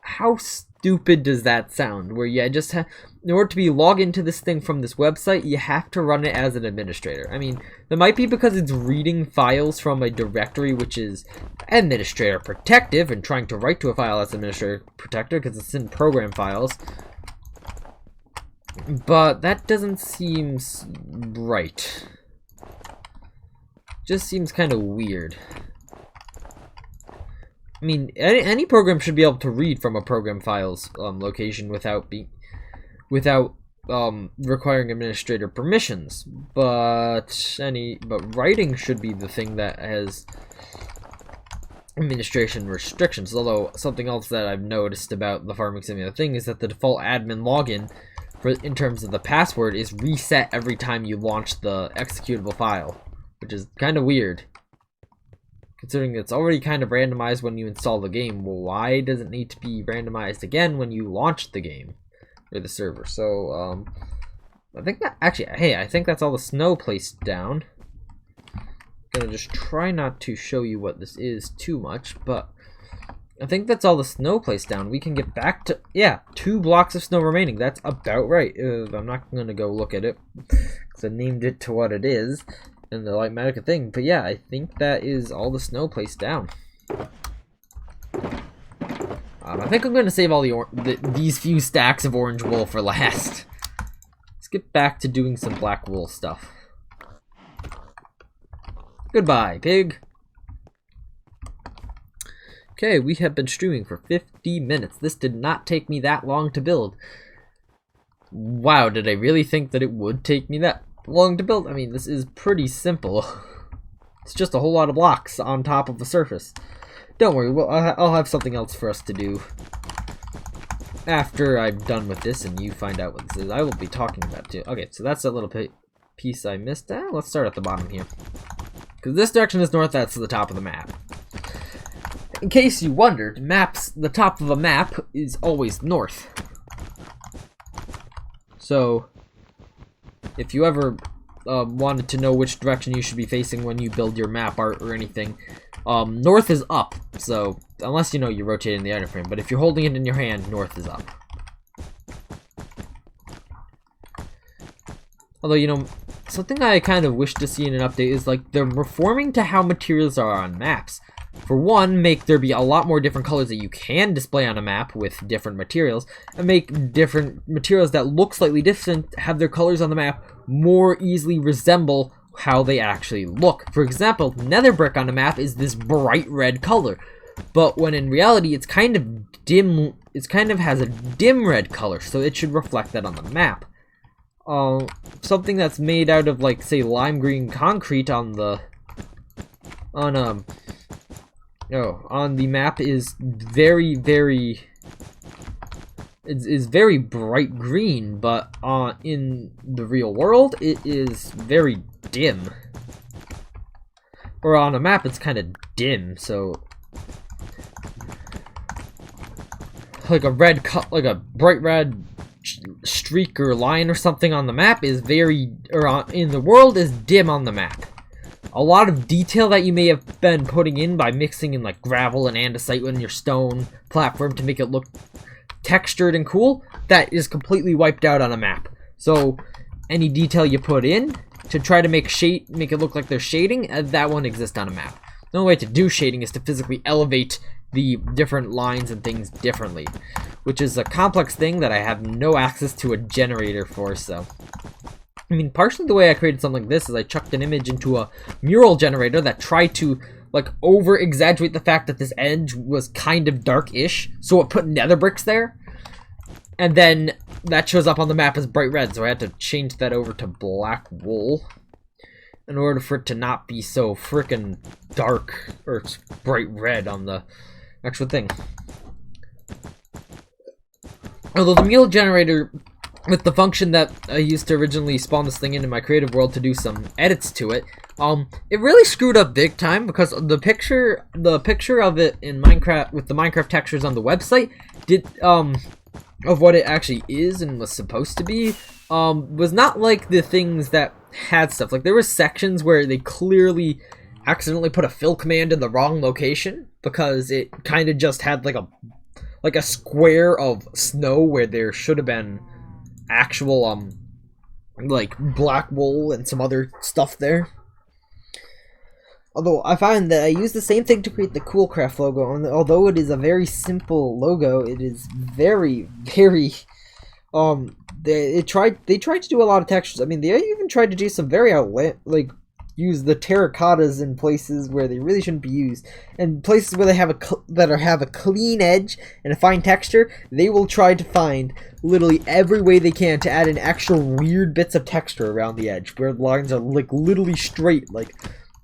How stupid does that sound? Where you just have, in order to be logged into this thing from this website, you have to run it as an administrator. I mean, that might be because it's reading files from a directory which is administrator protective and trying to write to a file that's administrator protected because it's in program files. But that doesn't seem right. Just seems kind of weird. I mean, any program should be able to read from a program file's location without requiring administrator permissions. But writing should be the thing that has administration restrictions. Although something else that I've noticed about the Farming Simulator thing is that the default admin login in terms of the password is reset every time you launch the executable file, which is kind of weird. Considering it's already kind of randomized when you install the game, well, why does it need to be randomized again when you launch the game or the server? So, I think that actually, hey, I think that's all the snow placed down. I'm gonna just try not to show you what this is too much, but I think that's all the snow placed down. We can get back to, yeah, 2 blocks of snow remaining. That's about right. I'm not gonna go look at it because I named it to what it is. And the Litematica thing, but yeah, I think that is all the snow placed down. I think I'm going to save all these few stacks of orange wool for last. Let's get back to doing some black wool stuff. Goodbye, pig. Okay, we have been streaming for 50 minutes. This did not take me that long to build. Wow, did I really think that it would take me that long to build? I mean, this is pretty simple. It's just a whole lot of blocks on top of the surface. Don't worry, I'll have something else for us to do after I'm done with this and you find out what this is. I will be talking about it too. Okay, so that's a little piece I missed. Let's start at the bottom here. Because this direction is north, that's the top of the map. In case you wondered, the top of a map is always north. So if you ever wanted to know which direction you should be facing when you build your map art or anything, north is up. So unless you know you're rotating the item frame, but if you're holding it in your hand, north is up. Although, you know, something I kind of wish to see in an update is like they're reforming to how materials are on maps. For one, make there be a lot more different colors that you can display on a map with different materials, and make different materials that look slightly different, have their colors on the map more easily resemble how they actually look. For example, nether brick on a map is this bright red color, but when in reality it's kind of dim, has a dim red color, so it should reflect that on the map. Something that's made out of, like, say, lime green concrete on the map is very bright green, but in the real world it is very dim. Or on a map it's kind of dim, so like a bright red streak or line or something on the map is in the world is dim on the map. A lot of detail that you may have been putting in by mixing in like gravel and andesite in your stone platform to make it look textured and cool, that is completely wiped out on a map. So any detail you put in to try to make it look like there's shading, that won't exist on a map. The only way to do shading is to physically elevate the different lines and things differently, which is a complex thing that I have no access to a generator for. So I mean, partially the way I created something like this is I chucked an image into a mural generator that tried to like over exaggerate the fact that this edge was kind of dark-ish, so it put nether bricks there, and then that shows up on the map as bright red, so I had to change that over to black wool in order for it to not be so freaking dark or bright red on the actual thing. Although the mural generator, with the function that I used to originally spawn this thing into my creative world to do some edits to it, it really screwed up big time, because the picture of it in Minecraft with the Minecraft textures on the website of what it actually is and was supposed to be was not like the things that had stuff. Like there were sections where they clearly accidentally put a fill command in the wrong location because it kind of just had like a square of snow where there should have been actual like black wool and some other stuff there. Although I find that I use the same thing to create the Coolcraft logo, and although it is a very simple logo, it is very they tried to do a lot of textures. I mean, they even tried to do some very use the terracottas in places where they really shouldn't be used, and places where they have a clean edge and a fine texture. They will try to find literally every way they can to add in extra weird bits of texture around the edge where the lines are like literally straight. Like,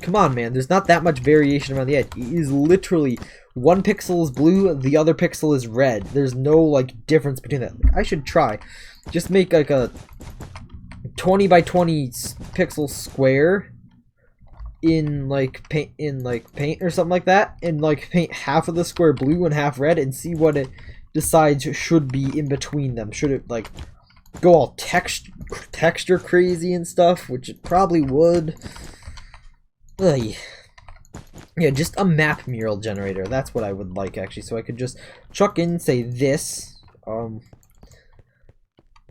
come on, man, there's not that much variation around the edge. It is literally one pixel is blue, the other pixel is red. There's no like difference between that. Like, I should try just make like a 20 by 20 pixel square in paint or something like that, and like paint half of the square blue and half red and see what it decides should be in between them. Should it like go all texture crazy and stuff, which it probably would. Ugh. Yeah, just a map mural generator. That's what I would like, actually. So I could just chuck in, say, this.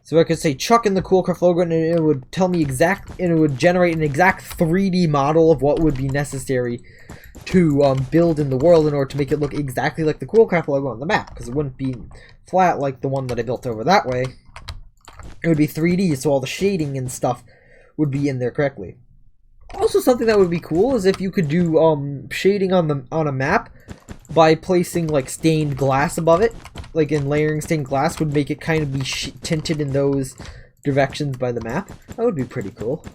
So I could say chuck in the Coolcraft logo, and it would tell me and it would generate an exact 3D model of what would be necessary to build in the world in order to make it look exactly like the Coolcraft logo on the map, because it wouldn't be flat like the one that I built over that way. It would be 3D, so all the shading and stuff would be in there correctly. Also, something that would be cool is if you could do shading on a map by placing like stained glass above it. Like in layering stained glass would make it kind of be tinted in those directions by the map. That would be pretty cool.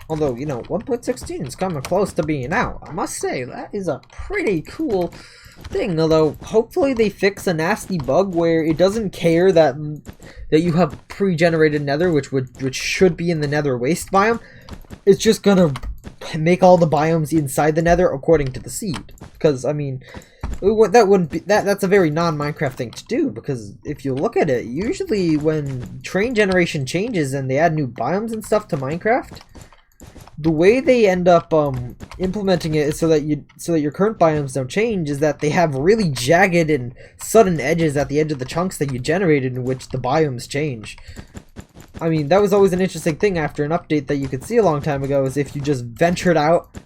Although, you know, 1.16 is coming close to being out. I must say, that is a pretty cool thing. Although, hopefully they fix a nasty bug where it doesn't care that you have pre-generated nether, which should be in the nether waste biome. It's just gonna make all the biomes inside the nether according to the seed. Because, I mean, that wouldn't be that's a very non-Minecraft thing to do, because if you look at it, usually when train generation changes and they add new biomes and stuff to Minecraft, the way they end up implementing it is so that your current biomes don't change is that they have really jagged and sudden edges at the edge of the chunks that you generated in which the biomes change. I mean, that was always an interesting thing after an update that you could see a long time ago, is if you just ventured out,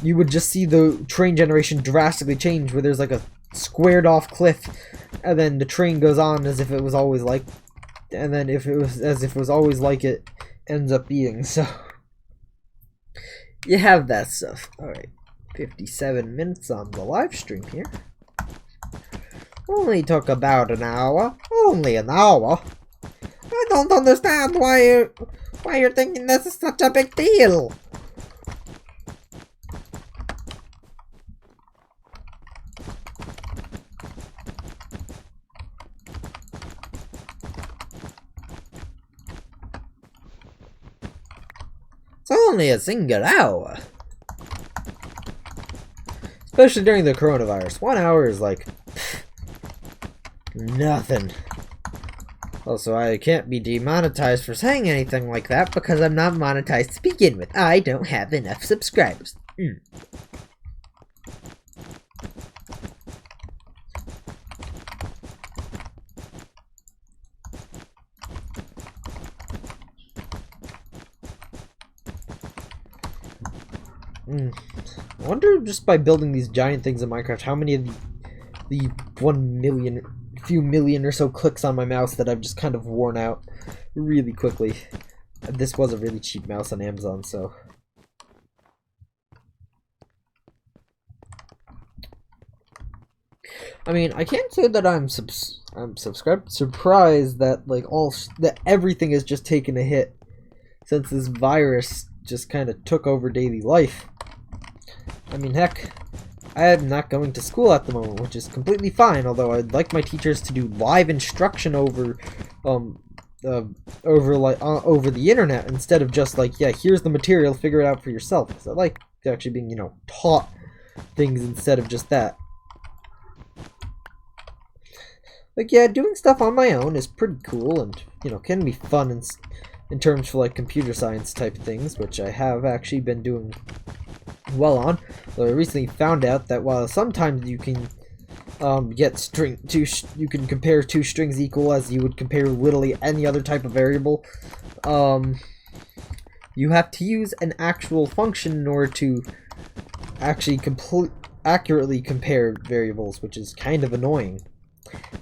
you would just see the train generation drastically change, where there's like a squared off cliff, and then the train goes on as if it was always like, and then if it was always like it ends up being. So you have that stuff. Alright, 57 minutes on the live stream here. Only took about an hour. Only an hour. I don't understand why you're thinking this is such a big deal. It's only a single hour. Especially during the coronavirus. 1 hour is like nothing. Also, I can't be demonetized for saying anything like that because I'm not monetized to begin with. I don't have enough subscribers. I wonder, just by building these giant things in Minecraft, how many of the 1 million, few million or so clicks on my mouse that I've just kind of worn out really quickly. This was a really cheap mouse on Amazon, so. I mean, I can't say that I'm surprised that like that everything has just taken a hit since this virus just kind of took over daily life. I mean, heck, I am not going to school at the moment, which is completely fine, although I'd like my teachers to do live instruction over the internet instead of just like, yeah, here's the material, figure it out for yourself. Because I like actually being, you know, taught things instead of just that. Like, yeah, doing stuff on my own is pretty cool and, you know, can be fun in terms for like computer science type things, which I have actually been doing well on. Though I recently found out that while sometimes you can you can compare two strings equal as you would compare literally any other type of variable, you have to use an actual function in order to actually accurately compare variables, which is kind of annoying.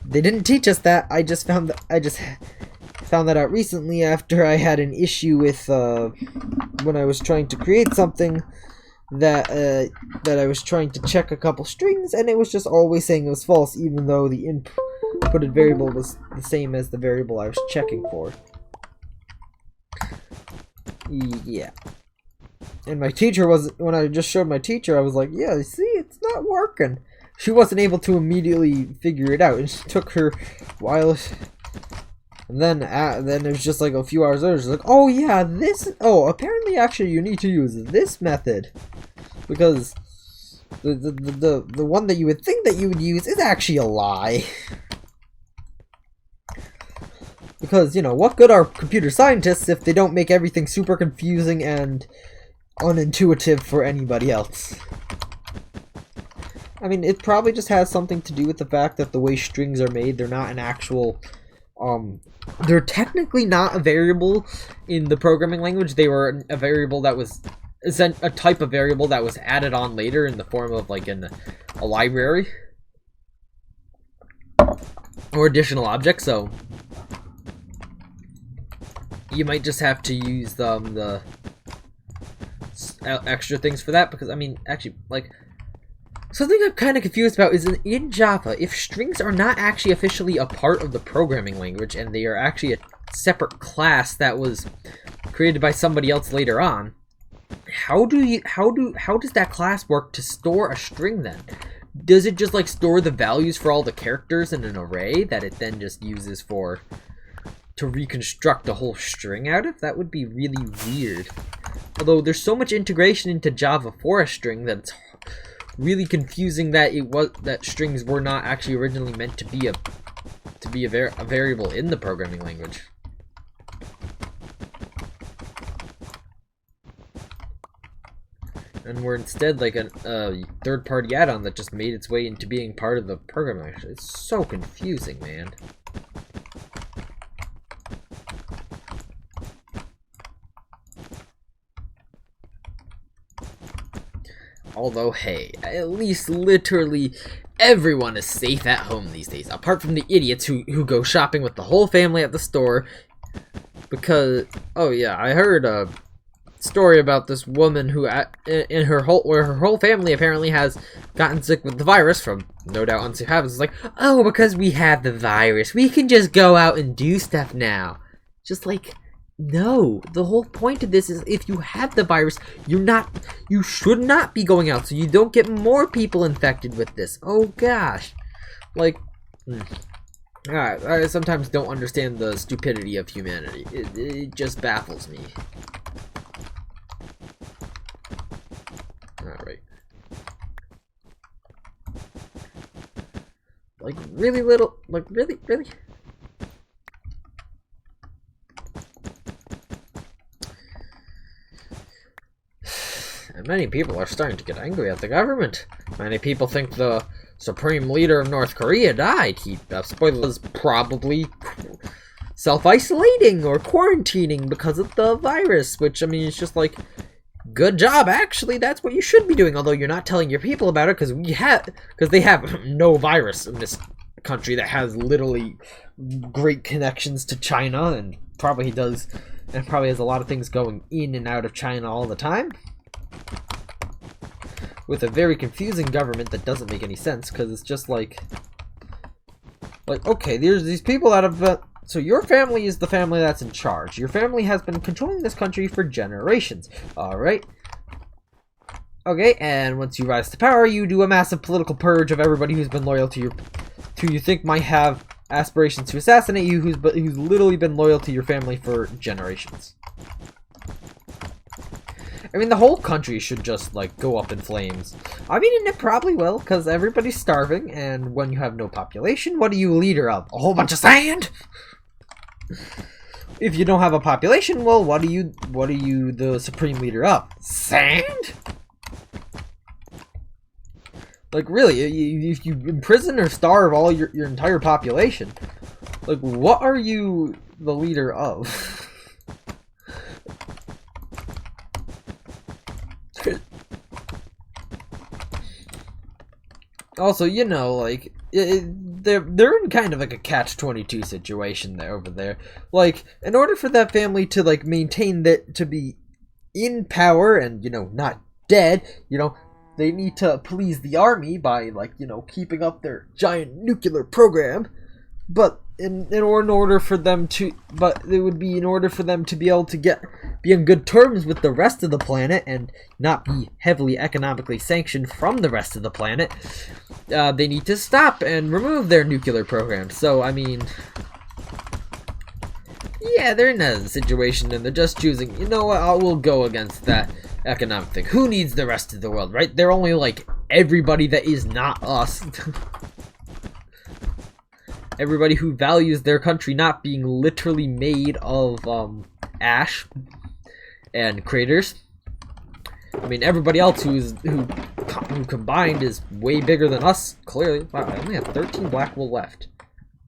They didn't teach us that. I just found that out recently after I had an issue with when I was trying to create something that I was trying to check a couple strings, and it was just always saying it was false, even though the inputted variable was the same as the variable I was checking for. Yeah. And my teacher when I just showed my teacher, I was like, yeah, see, it's not working. She wasn't able to immediately figure it out. It took her a while. And then it was just like a few hours later, she's like, oh yeah, apparently actually you need to use this method. Because the one that you would think that you would use is actually a lie. Because, you know, what good are computer scientists if they don't make everything super confusing and unintuitive for anybody else? I mean, it probably just has something to do with the fact that the way strings are made, they're not an actual, they're technically not a variable in the programming language. They were a variable that was, a type of variable that was added on later in the form of, like, a library. Or additional objects, so you might just have to use the extra things for that, because, I mean, actually, like, something I'm kind of confused about is in Java, if strings are not actually officially a part of the programming language and they are actually a separate class that was created by somebody else later on, how does that class work to store a string then? Does it just like store the values for all the characters in an array that it then just uses to reconstruct a whole string out of? That would be really weird. Although there's so much integration into Java for a string that it's really confusing that strings were not actually originally meant to be a variable in the programming language. And were instead like a third-party add-on that just made its way into being part of the programming language. It's so confusing, man. Although, hey, at least literally everyone is safe at home these days, apart from the idiots who go shopping with the whole family at the store. Because, oh yeah, I heard a story about this woman who, where her whole family apparently has gotten sick with the virus from, no doubt, unsafe habits. It's like, oh, because we have the virus, we can just go out and do stuff now. Just like, no, the whole point of this is if you have the virus, you should not be going out so you don't get more people infected with this. Oh gosh. Like, I sometimes don't understand the stupidity of humanity. It just baffles me. Alright. Like, really little, like, really? And many people are starting to get angry at the government. Many people think the supreme leader of North Korea died. He, was probably self-isolating or quarantining because of the virus, which, I mean, it's just like, good job, actually, that's what you should be doing, although you're not telling your people about it, because they have no virus in this country that has literally great connections to China, and probably has a lot of things going in and out of China all the time, with a very confusing government that doesn't make any sense, because it's just like, okay, there's these people that have, so your family is the family that's in charge. Your family has been controlling this country for generations. Alright. Okay, and once you rise to power, you do a massive political purge of everybody who's been loyal to you think might have aspirations to assassinate you, who's literally been loyal to your family for generations. I mean, the whole country should just, like, go up in flames. I mean, and it probably will, because everybody's starving, and when you have no population, what are you a leader of? A whole bunch of sand? If you don't have a population, well, what are you the supreme leader of? Sand? Like, really, if you imprison or starve all your entire population, like, what are you the leader of? Also, you know, like, they're in kind of like a catch-22 situation there over there. Like, in order for that family to, like, maintain that, to be in power and, you know, not dead, you know, they need to please the army by, like, you know, keeping up their giant nuclear program. But in order for them to be able to be on good terms with the rest of the planet and not be heavily economically sanctioned from the rest of the planet, they need to stop and remove their nuclear program. So, I mean, yeah, they're in a situation and they're just choosing, you know what, we'll go against that economic thing. Who needs the rest of the world, right? They're only like everybody that is not us. Everybody who values their country not being literally made of ash and craters. I mean, everybody else who combined is way bigger than us, clearly. Wow, I only have 13 black wool left.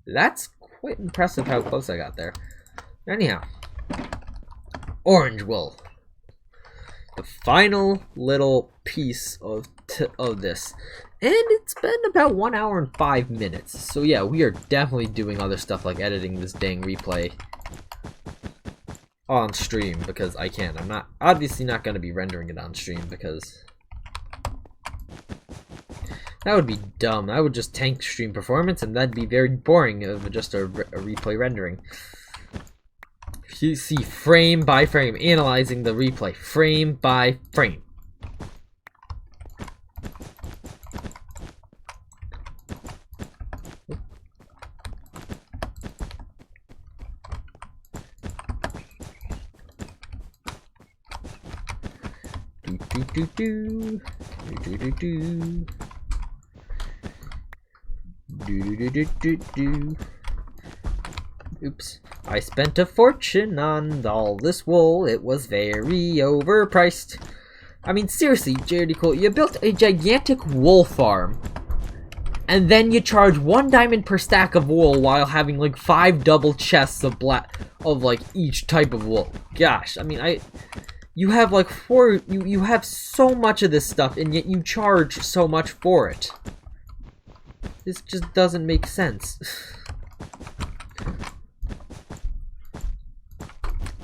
That's quite impressive how close I got there. Anyhow, orange wool. The final little piece of this. And it's been about 1 hour and 5 minutes. So yeah, we are definitely doing other stuff like editing this dang replay on stream because I can. I'm not obviously not going to be rendering it on stream because that would be dumb. I would just tank stream performance and that'd be very boring of just a replay rendering. You see frame by frame, analyzing the replay, frame by frame. Oops. I spent a fortune on all this wool. It was very overpriced. I mean, seriously, JRD Cole, you built a gigantic wool farm. And then you charge 1 diamond per stack of wool while having like 5 double chests of like each type of wool. Gosh, I mean, you have like you have so much of this stuff and yet you charge so much for it. This just doesn't make sense.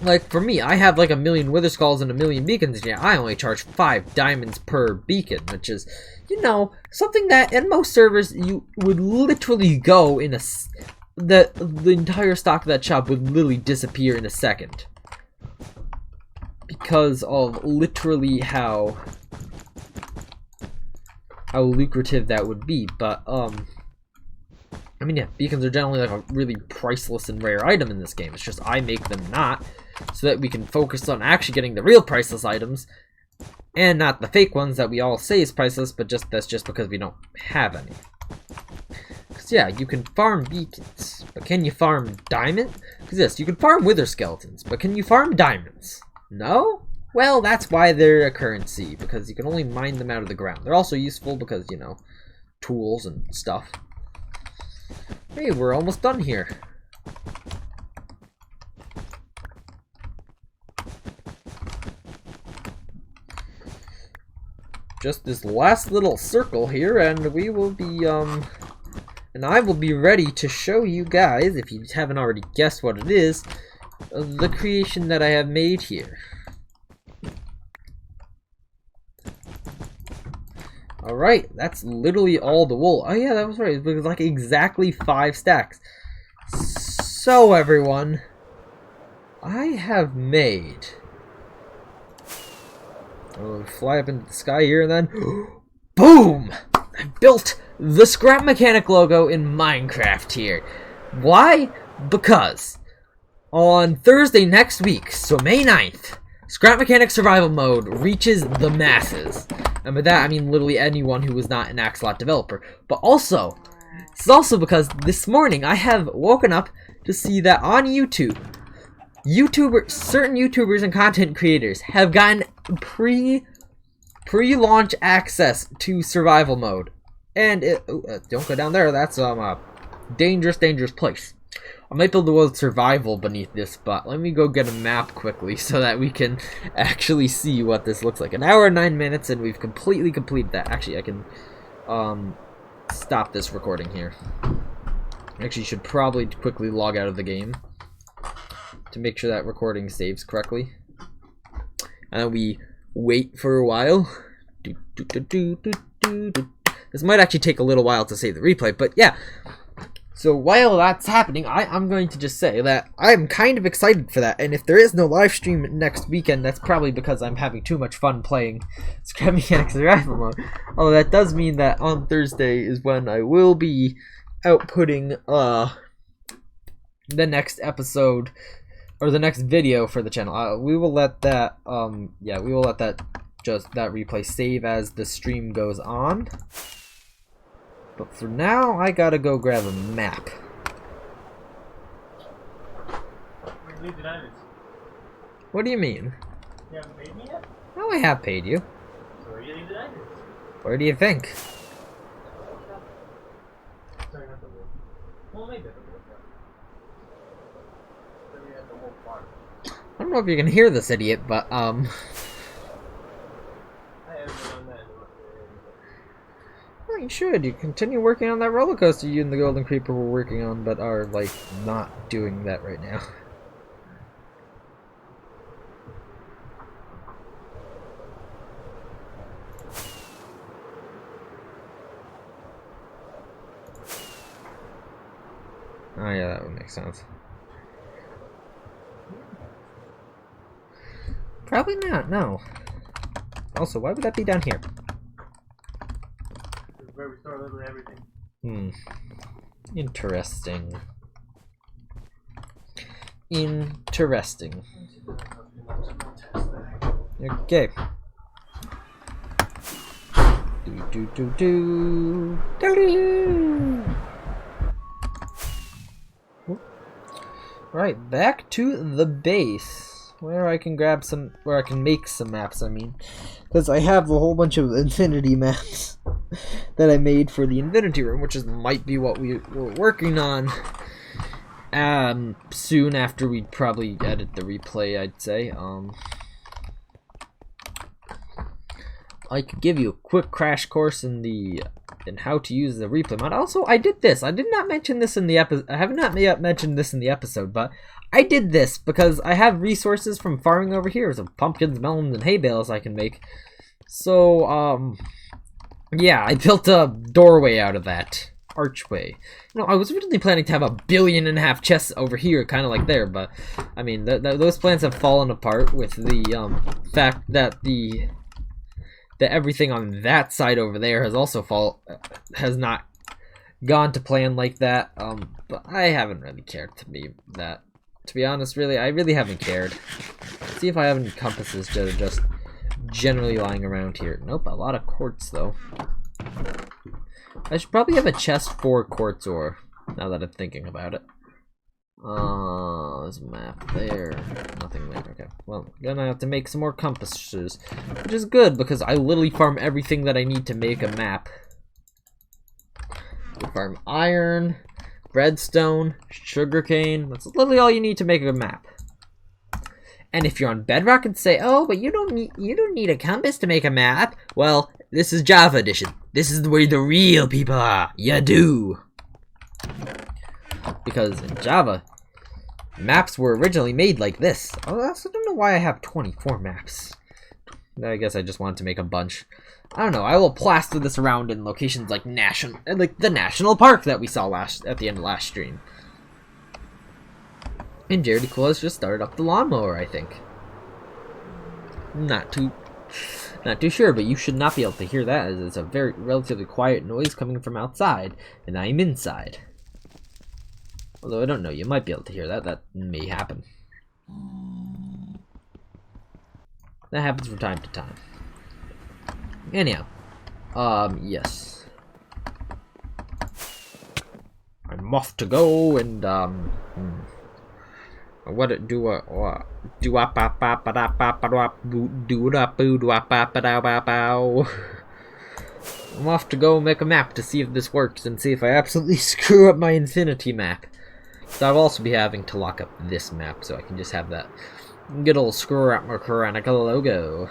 Like, for me, I have like 1 million Wither Skulls and 1 million beacons, yeah, I only charge 5 diamonds per beacon, which is, you know, something that in most servers you would literally go in the entire stock of that shop would literally disappear in a second. Because of literally how lucrative that would be, but, I mean, yeah, beacons are generally like a really priceless and rare item in this game. It's just I make them not, so that we can focus on actually getting the real priceless items, and not the fake ones that we all say is priceless, but that's just because we don't have any. Because beacons. Yeah, you can farm beacons, but can you farm diamond? Because yes, you can farm wither skeletons, but can you farm diamonds? No? Well, that's why they're a currency, because you can only mine them out of the ground. They're also useful because, you know, tools and stuff. Hey, we're almost done here. Just this last little circle here, and we will be, and I will be ready to show you guys, if you haven't already guessed what it is, the creation that I have made here. Alright, that's literally all the wool. Oh yeah, that was right. It was like exactly 5 stacks. So everyone, I have made... I'll fly up into the sky here and then... BOOM! I built the Scrap Mechanic logo in Minecraft here. Why? Because on Thursday next week, so May 9th, Scrap Mechanic Survival Mode reaches the masses. And by that, I mean literally anyone who was not an Axolot developer. But also, it's also because this morning I have woken up to see that on YouTube, certain YouTubers and content creators have gotten pre-launch access to survival mode. And don't go down there, that's a dangerous place. I might build the word survival beneath this, but let me go get a map quickly so that we can actually see what this looks like. An hour and 9 minutes, and we've completely completed that. Actually, I can stop this recording here. Actually, should probably quickly log out of the game to make sure that recording saves correctly. And we wait for a while. This might actually take a little while to save the replay, but yeah. So while that's happening, I'm going to just say that I'm kind of excited for that, and if there is no live stream next weekend, that's probably because I'm having too much fun playing Scrap Mechanic Survival Mode. Although that does mean that on Thursday is when I will be outputting the next episode, or the next video for the channel. We will let that, yeah, we will let that replay save as the stream goes on. But for now, I gotta go grab a map. Leave the diamonds. What do you mean? You haven't paid me yet? No, I have paid you. So where do you leave the diamonds? Where do you think? Sorry, not the wood. Well, maybe at the wood. Maybe at the whole farm. I don't know if you can hear this idiot, but, I haven't done that. well, you should. You continue working on that roller coaster you and the Golden Creeper were working on, but are, like, not doing that right now. Oh yeah, that would make sense. Probably not, no. Also, why would that be down here? This is where we store literally everything. Interesting. Interesting. Okay. Do. Right, back to the base, where I can grab some, where I can make some maps, I mean. Because I have a whole bunch of infinity maps that I made for the infinity room, which might be what we were working on soon after we'd probably edit the replay, I'd say. I could give you a quick crash course in how to use the replay mod. Also, I did this. I did not mention this in the episode. I have not yet mentioned this in the episode, but I did this because I have resources from farming over here, so pumpkins, melons, and hay bales I can make. So, yeah, I built a doorway out of that archway. You know, I was originally planning to have 1.5 billion chests over here, kind of like there, but I mean, those plans have fallen apart with the fact that everything on that side over there has also has not gone to plan like that. But I haven't really cared to be honest, really, I really haven't cared. Let's see if I have any compasses that are just generally lying around here. Nope, a lot of quartz though. I should probably have a chest for quartz ore, now that I'm thinking about it. There's a map there. Nothing there. Okay. Well, gonna have to make some more compasses, which is good because I literally farm everything that I need to make a map. You farm iron, redstone, sugarcane. That's literally all you need to make a map. And if you're on Bedrock and say, "Oh, but you don't need a compass to make a map," well, this is Java edition. This is where the real people are. You do. Because in Java, maps were originally made like this. I also don't know why I have 24 maps. I guess I just wanted to make a bunch. I don't know. I will plaster this around in locations like the national park that we saw at the end of last stream. And Jared Cool has just started up the lawnmower, I think. Not too sure, but you should not be able to hear that, as it's a very relatively quiet noise coming from outside, and I'm inside. Although I don't know, you might be able to hear that. That may happen. That happens from time to time. Anyhow, yes. I'm off to go and what do I'm off to go make a map to see if this works and see if I absolutely screw up my infinity map. So I'll also be having to lock up this map so I can just have that good old screw up Mechanical logo.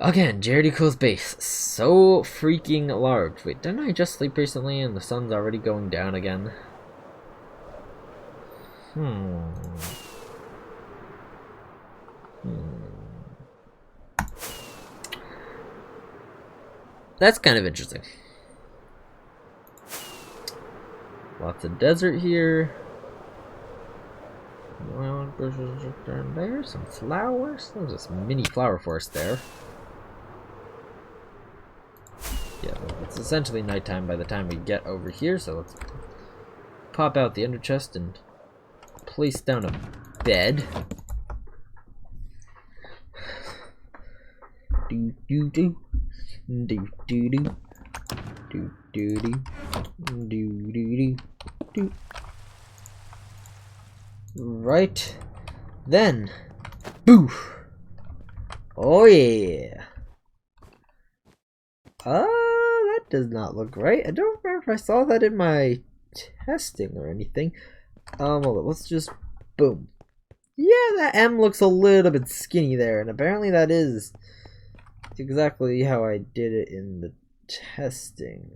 Again, Jared Cool's base. So freaking large. Wait, didn't I just sleep recently and the sun's already going down again? That's kind of interesting. Lots of desert here. Wild bushes down there. Some flowers. There's this mini flower forest there. Yeah, it's essentially nighttime by the time we get over here, so let's pop out the ender chest and place down a bed. Do do do do do do do do do do do do. Right then, boof. Oh yeah. That does not look right. I don't remember if I saw that in my testing or anything. Hold on, let's just boom. Yeah, that M looks a little bit skinny there, and apparently that is exactly how I did it in the testing.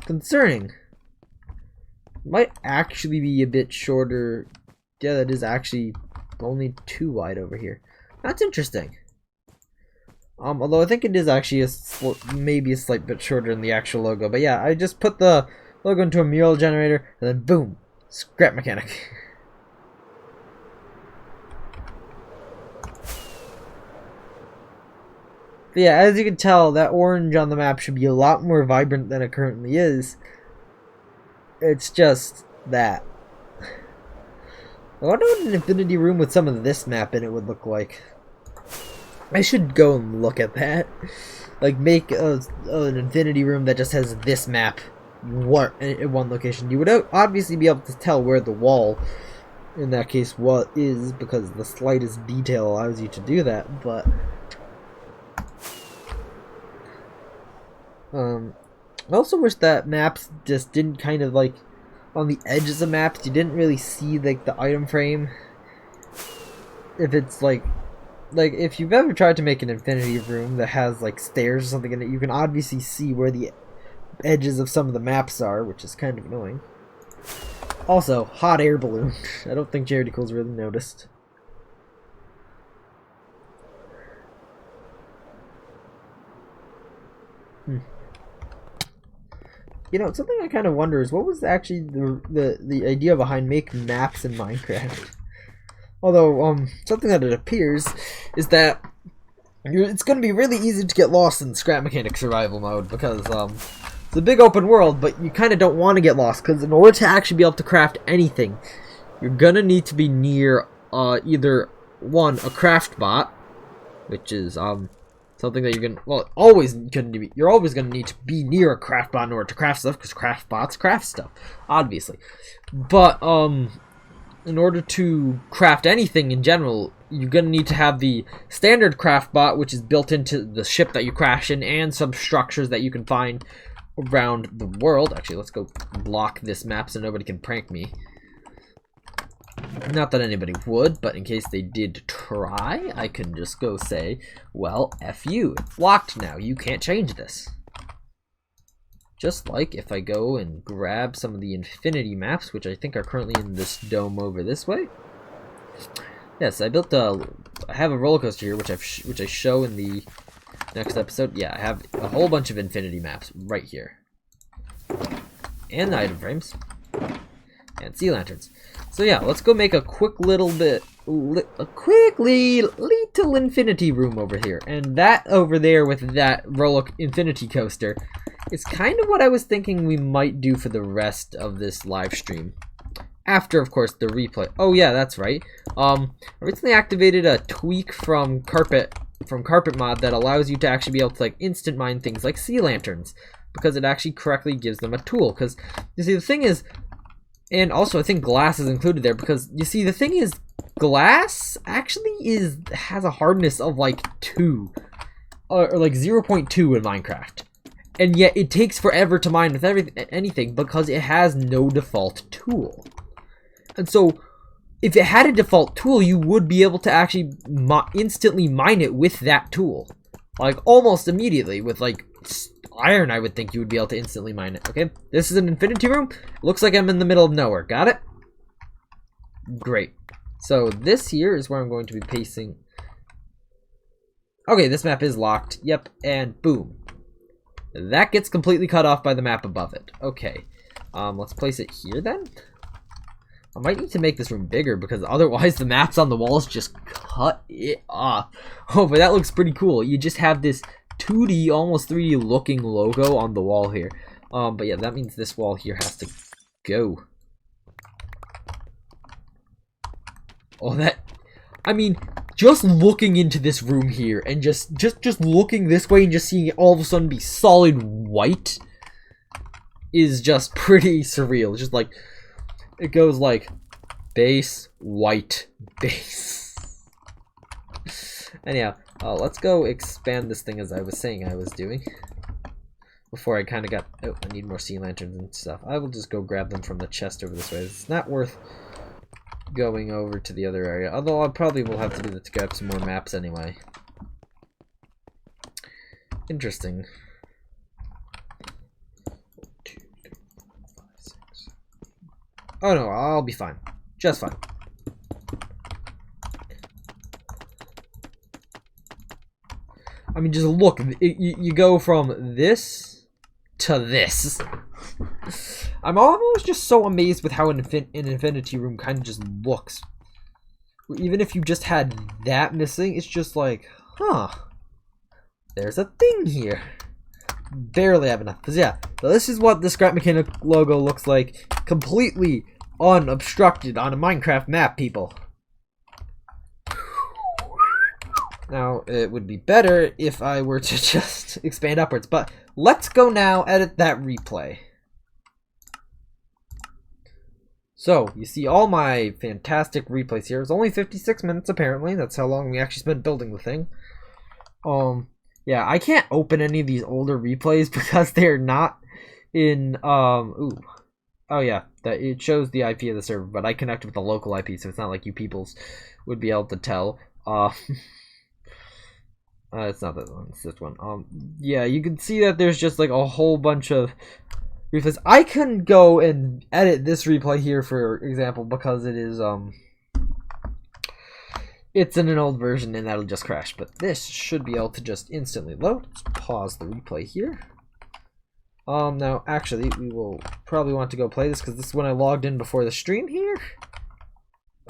Concerning. Might actually be a bit shorter. Yeah, that is actually only 2 wide over here. That's interesting. Although I think it is actually maybe a slight bit shorter than the actual logo. But yeah, I just put the logo into a mural generator, and then boom, scrap mechanic. But yeah, as you can tell, that orange on the map should be a lot more vibrant than it currently is. It's just that. I wonder what an infinity room with some of this map in it would look like. I should go and look at that. Like, make an infinity room that just has this map in one location. You would obviously be able to tell where the wall, in that case, what is, because the slightest detail allows you to do that, but I also wish that maps just didn't kind of, like, on the edges of maps, you didn't really see, like, the item frame. If it's, like, if you've ever tried to make an infinity room that has, like, stairs or something in it, you can obviously see where the edges of some of the maps are, which is kind of annoying. Also, hot air balloon. I don't think Jared Cool's really noticed. You know, something I kind of wonder is what was actually the idea behind making maps in Minecraft? Although, something that it appears is that it's going to be really easy to get lost in Scrap Mechanic survival mode because it's a big open world, but you kind of don't want to get lost because in order to actually be able to craft anything, you're going to need to be near either one, a craft bot, which is something that you're you're always gonna need to be near a craft bot in order to craft stuff, because craft bots craft stuff, obviously. But in order to craft anything in general, you're gonna need to have the standard craft bot, which is built into the ship that you crash in, and some structures that you can find around the world. Actually, let's go block this map so nobody can prank me. Not that anybody would, but in case they did try, I can just go say, well, F you. It's locked now. You can't change this. Just like if I go and grab some of the infinity maps, which I think are currently in this dome over this way. Yes, I have a roller coaster here, which I show in the next episode. Yeah, I have a whole bunch of infinity maps right here. And item frames. And sea lanterns. So yeah, let's go make a quick little infinity room over here. And that over there with that roller infinity coaster is kind of what I was thinking we might do for the rest of this live stream. After, of course, the replay. Oh yeah, that's right. I recently activated a tweak from Carpet Mod that allows you to actually be able to like instant mine things like sea lanterns, because it actually correctly gives them a tool. Because you see, the thing is, and also I think glass is included there, because you see, the thing is, glass actually has a hardness of like 2 or like 0.2 in Minecraft, and yet it takes forever to mine with anything because it has no default tool. And so if it had a default tool, you would be able to actually instantly mine it with that tool, like almost immediately. With like iron, I would think you would be able to instantly mine it. Okay, this is an infinity room. Looks like I'm in the middle of nowhere. Got it? Great. So this here is where I'm going to be pasting. Okay, this map is locked. Yep, and boom. That gets completely cut off by the map above it. Okay, let's place it here then. I might need to make this room bigger, because otherwise the maps on the walls just cut it off. Oh, but that looks pretty cool. You just have this 2D, almost 3D looking logo on the wall here. But yeah, that means this wall here has to go. Oh, I mean, just looking into this room here and just looking this way and just seeing it all of a sudden be solid white is just pretty surreal. It's just like, it goes like base, white, base. Anyhow, let's go expand this thing as I was saying I was doing. Before I kind of got... Oh, I need more sea lanterns and stuff. I will just go grab them from the chest over this way. It's not worth going over to the other area. Although I probably will have to do that to grab some more maps anyway. Interesting. 1, 2, 3, 4, 5, 6. Oh no, I'll be fine. Just fine. I mean, just look. You go from this to this. I'm almost just so amazed with how an infinity room kind of just looks. Even if you just had that missing, it's just like, huh, there's a thing here. Barely have enough. Because yeah, so this is what the Scrap Mechanic logo looks like, completely unobstructed on a Minecraft map, people. Now, it would be better if I were to just expand upwards, but let's go now edit that replay. So, you see all my fantastic replays here. It's only 56 minutes apparently. That's how long we actually spent building the thing. Yeah, I can't open any of these older replays because they're not in, ooh. Oh yeah, it shows the IP of the server, but I connect with the local IP, so it's not like you peoples would be able to tell. It's not that one, it's this one. Yeah, you can see that there's just like a whole bunch of replays. I can go and edit this replay here, for example, because it is, it's in an old version and that'll just crash. But this should be able to just instantly load. Let's pause the replay here. Now, actually, we will probably want to go play this because this is when I logged in before the stream here.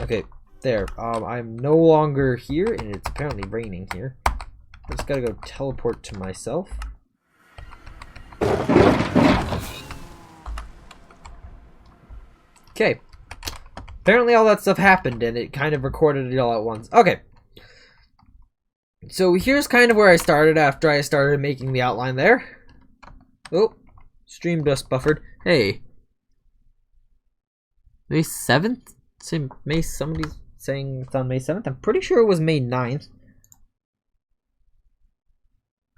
Okay, there. I'm no longer here, and it's apparently raining here. I just gotta go teleport to myself. Okay. apparently all that stuff happened and it kind of recorded it all at once. Okay. So here's kind of where I started after I started making the outline there. Oh, stream just buffered. Hey. May 7th? Somebody's saying it's on May 7th? I'm pretty sure it was May 9th.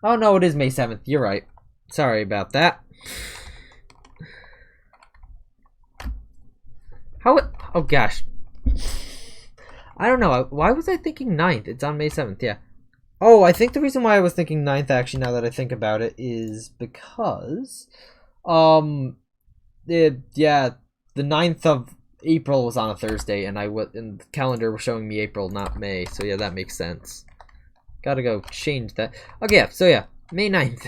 Oh no, it is May 7th. You're right. Sorry about that. Oh gosh. I don't know. Why was I thinking 9th? It's on May 7th, yeah. Oh, I think the reason why I was thinking 9th, actually, now that I think about it, is because, yeah, the 9th of April was on a Thursday, and the calendar was showing me April, not May, so yeah, that makes sense. Gotta go change that. Okay, yeah, so yeah, May 9th.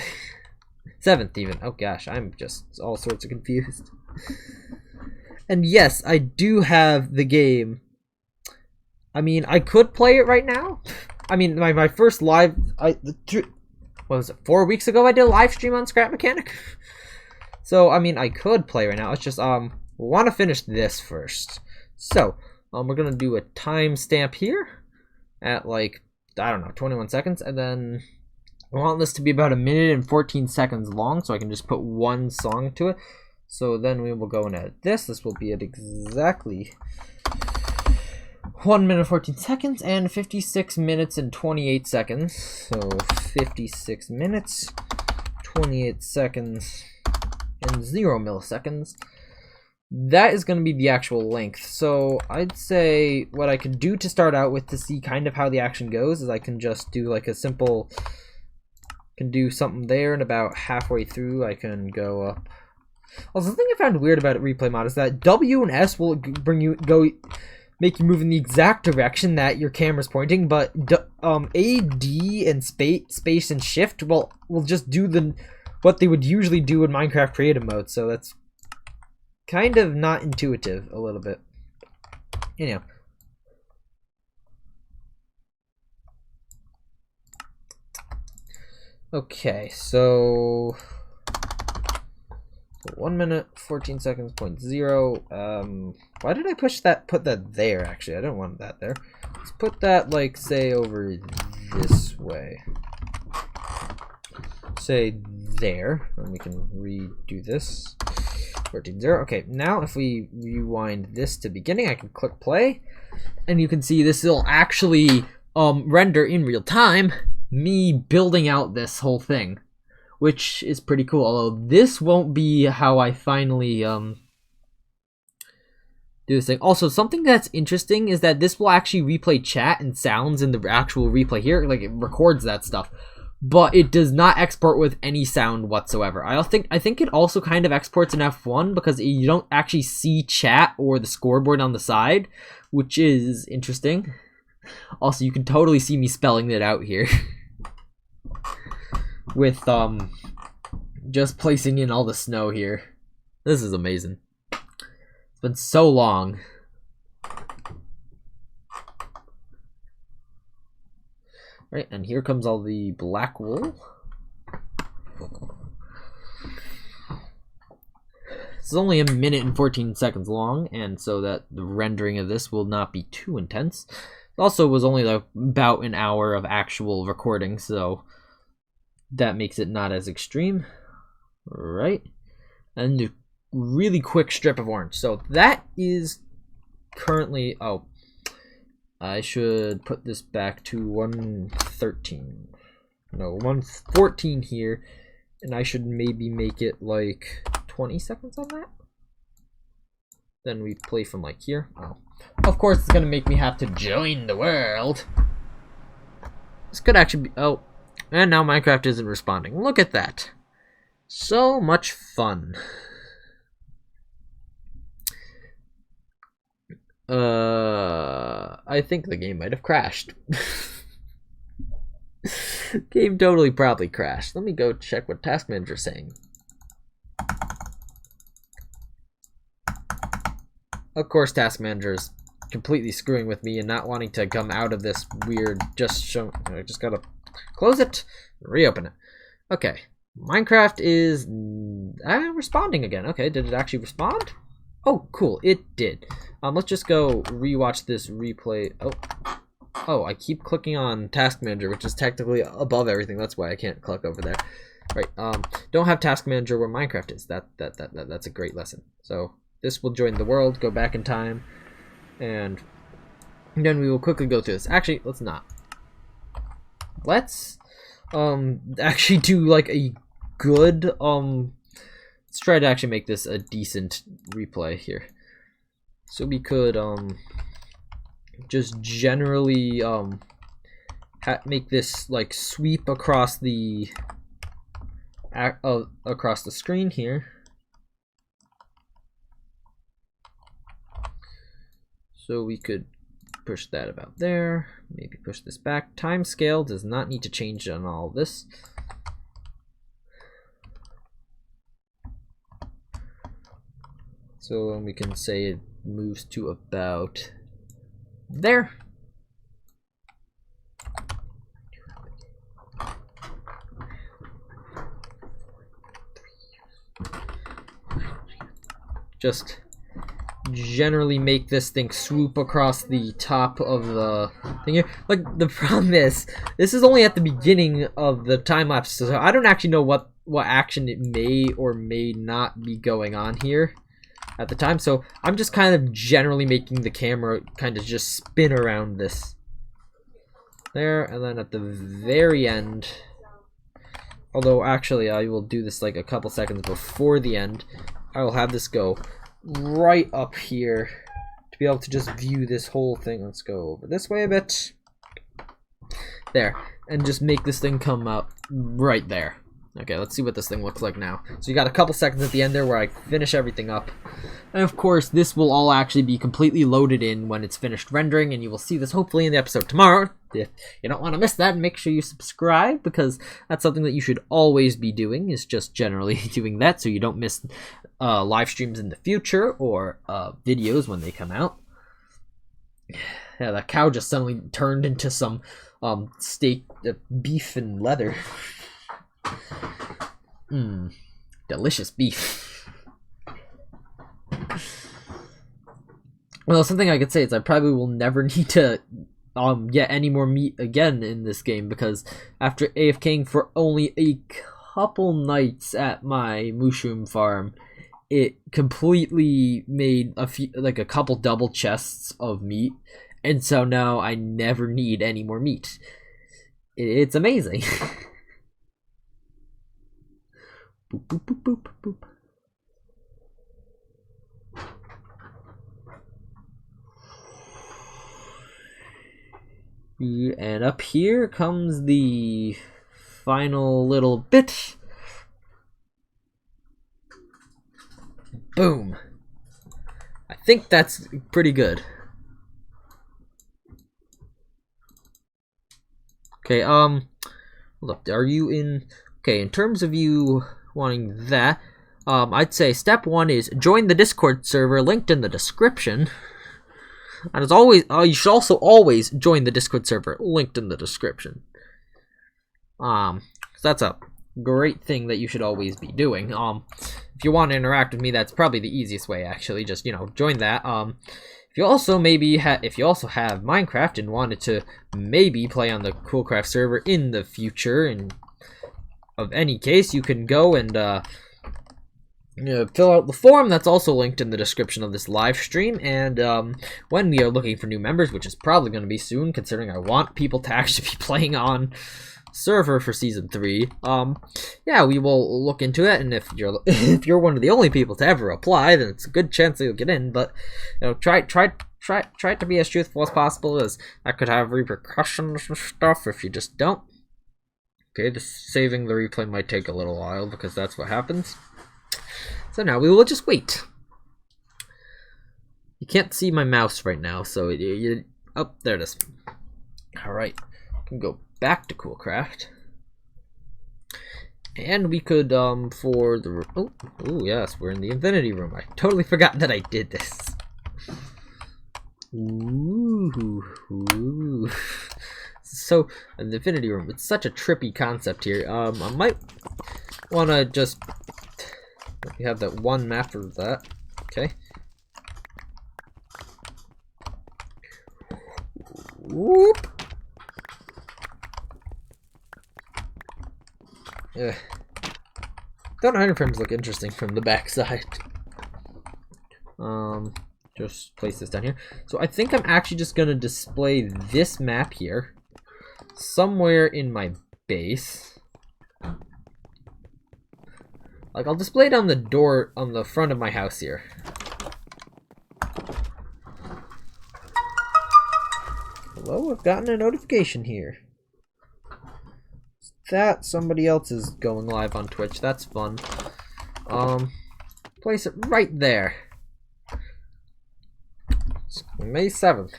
7th even. Oh gosh, I'm just all sorts of confused. And yes, I do have the game. I mean, I could play it right now. I mean, my first live, what was it, 4 weeks ago I did a live stream on Scrap Mechanic. So, I mean, I could play right now. It's just, want to finish this first. So, we're going to do a timestamp here at, like, I don't know, 21 seconds. And then I want this to be about 1 minute and 14 seconds long, so I can just put one song to it. So then we will go and edit this. This will be at exactly 1 minute 14 seconds and 56 minutes and 28 seconds. So 56 minutes, 28 seconds, and 0 milliseconds. That is going to be the actual length. So I'd say what I can do to start out with to see kind of how the action goes is I can just do like a simple, can do something there, and about halfway through I can go up. Also, the thing I found weird about replay mod is that W and S will make you move in the exact direction that your camera's pointing, but A, D, and space and shift will just do what they would usually do in Minecraft creative mode. So that's kind of not intuitive a little bit. Anyhow. Okay, so 1 minute 14 seconds 0. Why did I put that there? Actually, I don't want that there. Let's put that, like, say over this way, say there, and we can redo this. 14 0. Okay, now if we rewind this to beginning, I can click play, and you can see this will actually render in real time me building out this whole thing, which is pretty cool. Although this won't be how I finally do this thing. Also, something that's interesting is that this will actually replay chat and sounds in the actual replay here. Like, it records that stuff, but it does not export with any sound whatsoever. I think it also kind of exports in F1 because you don't actually see chat or the scoreboard on the side, which is interesting. Also, you can totally see me spelling it out here. With just placing in all the snow here. This is amazing. It's been so long. Right, and here comes all the black wool. This is only 1 minute and 14 seconds long, and so that the rendering of this will not be too intense. It also was only about an hour of actual recording, so that makes it not as extreme. Right, and a really quick strip of orange. So that is currently, oh, I should put this back to 113. No, 114 here, and I should maybe make it like 20 seconds on that. Then we play from like here. Oh, of course it's gonna make me have to join the world. This could actually be, oh, and now Minecraft isn't responding. Look at that. So much fun. I think the game might have crashed. Game totally probably crashed. Let me go check what Task Manager's saying. Of course, Task Manager's completely screwing with me and not wanting to come out of this weird I just gotta close it, reopen it. Okay, Minecraft is responding again. Okay, did it actually respond? Oh, cool, it did. Let's just go rewatch this replay. Oh, I keep clicking on Task Manager, which is technically above everything. That's why I can't click over there. Right, don't have Task Manager where Minecraft is. That's a great lesson. So this will join the world, go back in time, and then we will quickly go through this. Actually, let's not. Let's actually do like a good let's try to actually make this a decent replay here. So we could just generally make this like sweep across the screen here. So we could push that about there, maybe push this back. Time scale does not need to change on all this. So we can say it moves to about there. Just generally make this thing swoop across the top of the thing here. Like, the problem is, this is only at the beginning of the time lapse, so I don't actually know what action it may or may not be going on here at the time. So I'm just kind of generally making the camera kind of just spin around this there, and then at the very end, although actually I will do this like a couple seconds before the end, I will have this go right up here to be able to just view this whole thing. Let's go over this way a bit. There. And just make this thing come out right there. Okay, let's see what this thing looks like now. So you got a couple seconds at the end there where I finish everything up. And of course, this will all actually be completely loaded in when it's finished rendering, and you will see this hopefully in the episode tomorrow. If you don't want to miss that, make sure you subscribe, because that's something that you should always be doing, is just generally doing that so you don't miss live streams in the future or videos when they come out. Yeah, that cow just suddenly turned into some steak, beef and leather. Delicious beef. Well, something I could say is I probably will never need to get any more meat again in this game, because after AFKing for only a couple nights at my mushroom farm, it completely made a couple double chests of meat, and so now I never need any more meat. It's amazing. Boop, boop, boop, boop, boop. And up here comes the final little bit. Boom. I think that's pretty good. Okay, look, are you in... Okay, in terms of you wanting that, I'd say step 1 is join the Discord server linked in the description. And as always, you should also always join the Discord server linked in the description. So that's a great thing that you should always be doing. If you want to interact with me, that's probably the easiest way, actually. Just, you know, join that. If you also have Minecraft and wanted to maybe play on the Coolcraft server in the future, and of any case, you can go and fill out the form that's also linked in the description of this live stream. And when we are looking for new members, which is probably going to be soon, considering I want people to actually be playing on server for season 3, yeah, we will look into it. And if you're one of the only people to ever apply, then it's a good chance that you'll get in. But you know, try to be as truthful as possible, as that could have repercussions and stuff if you just don't. Okay, saving the replay might take a little while, because that's what happens. So now we will just wait. You can't see my mouse right now, so oh, there it is. Alright, can go back to Coolcraft. And we could, for the... Oh, yes, we're in the Infinity Room. I totally forgot that I did this. Ooh. So, an Infinity Room, it's such a trippy concept here. I might want to just... We have that one map of that. Okay. Whoop. Ugh. Don't iframes look interesting from the backside. Just place this down here. So I think I'm actually just gonna display this map here somewhere in my base. Like, I'll display it on the door on the front of my house here. Hello, I've gotten a notification here. That somebody else is going live on Twitch. That's fun. Place it right there. It's May 7th.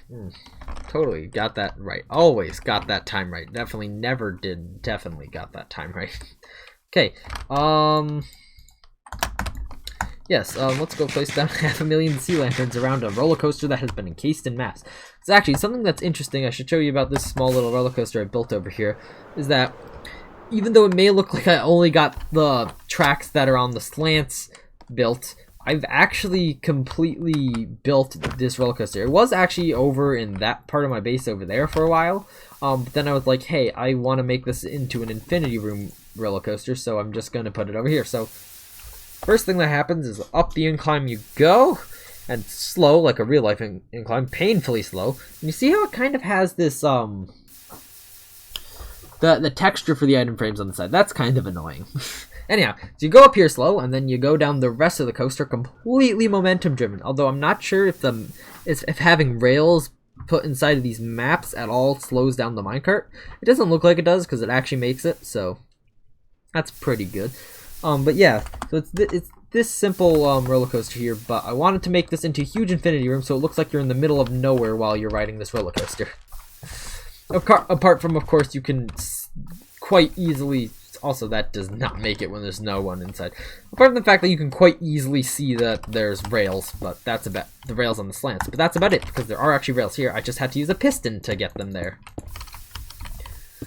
Totally got that right. Always got that time right. Definitely never did. Definitely got that time right. Okay. Yes, let's go place down 500,000 sea lanterns around a roller coaster that has been encased in maps. It's actually something that's interesting. I should show you about this small little roller coaster I built over here. Is that even though it may look like I only got the tracks that are on the slants built, I've actually completely built this roller coaster. It was actually over in that part of my base over there for a while, but then I was like, hey, I want to make this into an infinity room roller coaster, so I'm just going to put it over here. So first thing that happens is up the incline you go, and slow, like a real life incline, painfully slow. And you see how it kind of has this, the texture for the item frames on the side. That's kind of annoying. Anyhow, so you go up here slow, and then you go down the rest of the coaster completely momentum driven. Although I'm not sure if if having rails put inside of these maps at all slows down the minecart. It doesn't look like it does because it actually makes it, so that's pretty good. But yeah, so it's this simple roller coaster here, but I wanted to make this into a huge infinity room so it looks like you're in the middle of nowhere while you're riding this roller coaster. Apart from, of course, you can quite easily, also that does not make it when there's no one inside. Apart from the fact that you can quite easily see that there's rails, but that's about the rails on the slants. But that's about it, because there are actually rails here. I just had to use a piston to get them there.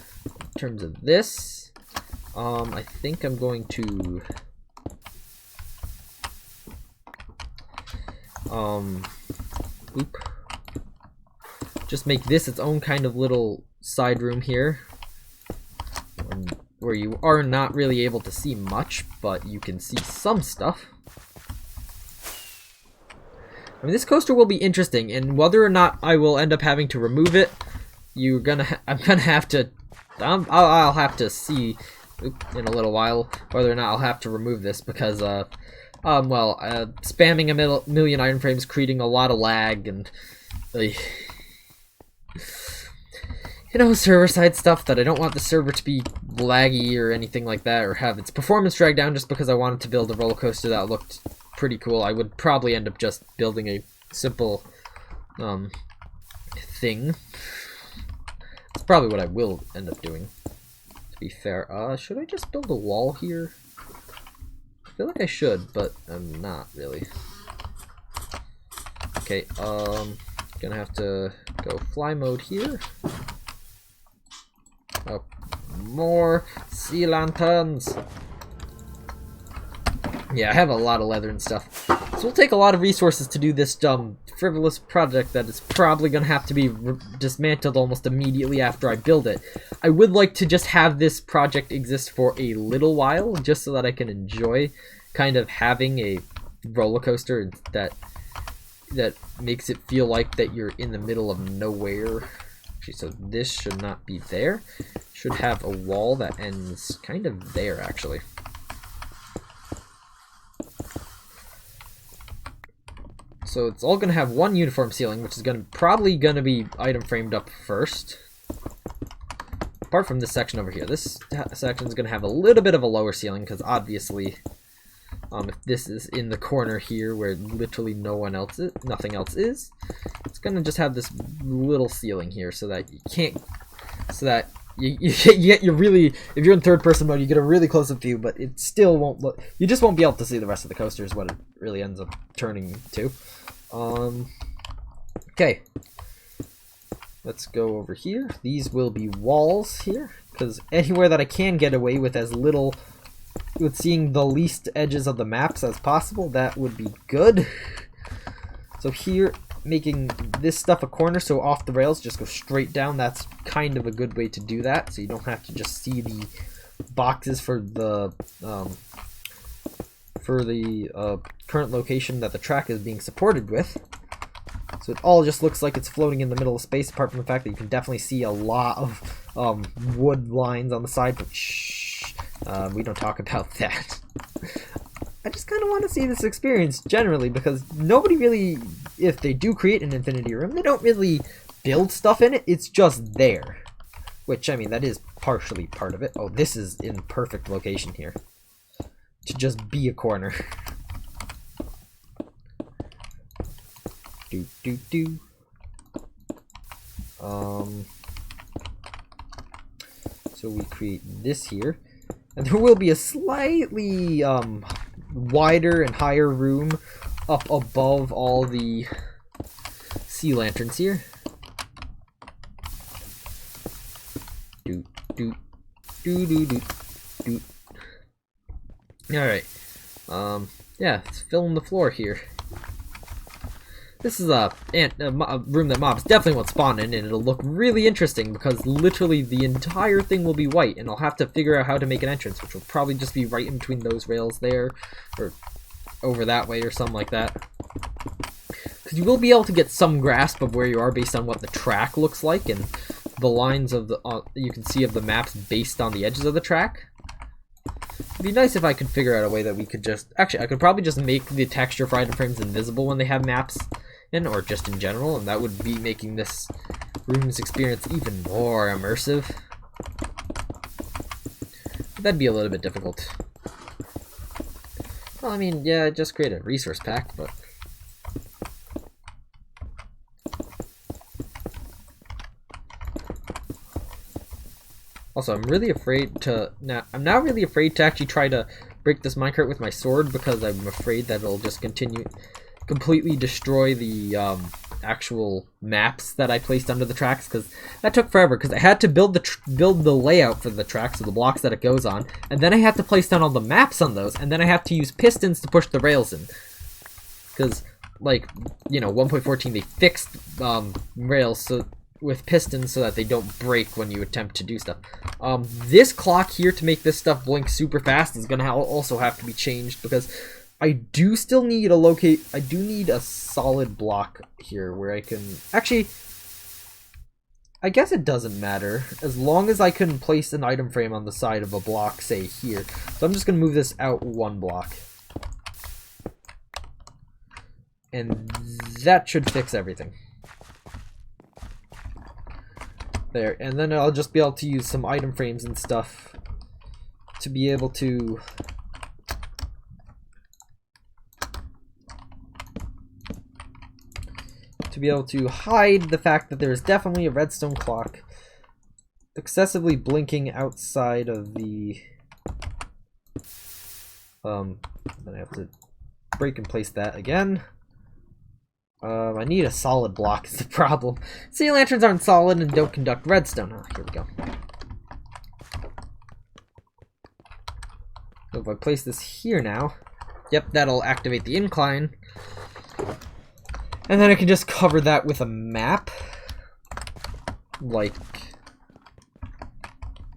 In terms of this, I think I'm going to just make this its own kind of little side room here, where you are not really able to see much, but you can see some stuff. I mean, this coaster will be interesting, and whether or not I will end up having to remove it, I'm gonna have to. I'll have to see in a little while whether or not I'll have to remove this, because spamming a million item frames, creating a lot of lag, and you know, server-side stuff that I don't want the server to be laggy or anything like that, or have its performance drag down just because I wanted to build a roller coaster that looked pretty cool. I would probably end up just building a simple thing. That's probably what I will end up doing, to be fair. Should I just build a wall here? I feel like I should, but I'm not really. Okay, gonna have to go fly mode here. Oh, more sea lanterns. Yeah, I have a lot of leather and stuff. So it'll take a lot of resources to do this frivolous project that is probably gonna have to be dismantled almost immediately after I build it. I would like to just have this project exist for a little while, just so that I can enjoy kind of having a roller coaster that makes it feel like that you're in the middle of nowhere. Actually, so this should not be there. Should have a wall that ends kind of there, actually. So it's all going to have one uniform ceiling, which is probably going to be item framed up first. Apart from this section over here. This section is going to have a little bit of a lower ceiling, because obviously if this is in the corner here where literally nothing else is, it's gonna just have this little ceiling here so that you can't, you really, if you're in third person mode, you get a really close up view, but it still won't look, you just won't be able to see the rest of the coaster is what it really ends up turning to. Okay. Let's go over here. These will be walls here, because anywhere that I can get away with as little, with seeing the least edges of the maps as possible, that would be good. So here, making this stuff a corner, so off the rails, just go straight down. That's kind of a good way to do that, so you don't have to just see the boxes for the current location that the track is being supported with. So it all just looks like it's floating in the middle of space, apart from the fact that you can definitely see a lot of wood lines on the side, but shh, we don't talk about that. I just kind of want to see this experience generally, because nobody really, if they do create an infinity room, they don't really build stuff in it, it's just there. Which, I mean, that is partially part of it. Oh, this is in perfect location here. To just be a corner. Do. So we create this here. And there will be a slightly wider and higher room up above all the sea lanterns here. Do. Alright. Yeah, let's fill in the floor here. This is a room that mobs definitely won't spawn in, and it'll look really interesting because literally the entire thing will be white, and I'll have to figure out how to make an entrance, which will probably just be right in between those rails there, or over that way or something like that. Because you will be able to get some grasp of where you are based on what the track looks like, and the lines of the you can see of the maps based on the edges of the track. It'd be nice if I could figure out a way that we could just... Actually, I could probably just make the texture for item frames invisible when they have maps in, or just in general, and that would be making this room's experience even more immersive. That'd be a little bit difficult. Well, I mean, yeah, just create a resource pack, but... Also, I'm really afraid to... I'm now really afraid to actually try to break this minecart with my sword, because I'm afraid that it'll just completely destroy the actual maps that I placed under the tracks, because that took forever, because I had to build the layout for the tracks, so the blocks that it goes on, and then I had to place down all the maps on those, and then I have to use pistons to push the rails in. Because, like, you know, 1.14, they fixed rails so with pistons so that they don't break when you attempt to do stuff. This clock here to make this stuff blink super fast is gonna also have to be changed, because I do still need I do need a solid block here where I can... Actually, I guess it doesn't matter, as long as I can place an item frame on the side of a block, say here. So I'm just gonna move this out one block. And that should fix everything. There, and then I'll just be able to use some item frames and stuff to be able to hide the fact that there's definitely a redstone clock excessively blinking outside of the then I have to break and place that again. I need a solid block is the problem. Sea lanterns aren't solid and don't conduct redstone. Oh, here we go. So if I place this here now, yep, that'll activate the incline. And then I can just cover that with a map. Like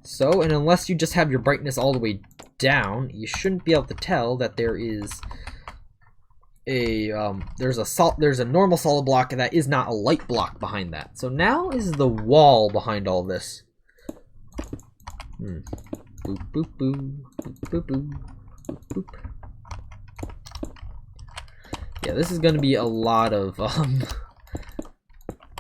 so. And unless you just have your brightness all the way down, you shouldn't be able to tell that there is there's a normal solid block that is not a light block behind that. So now is the wall behind all this. Boop boop boop boop boop boop boop boop. Yeah, this is gonna be a lot of this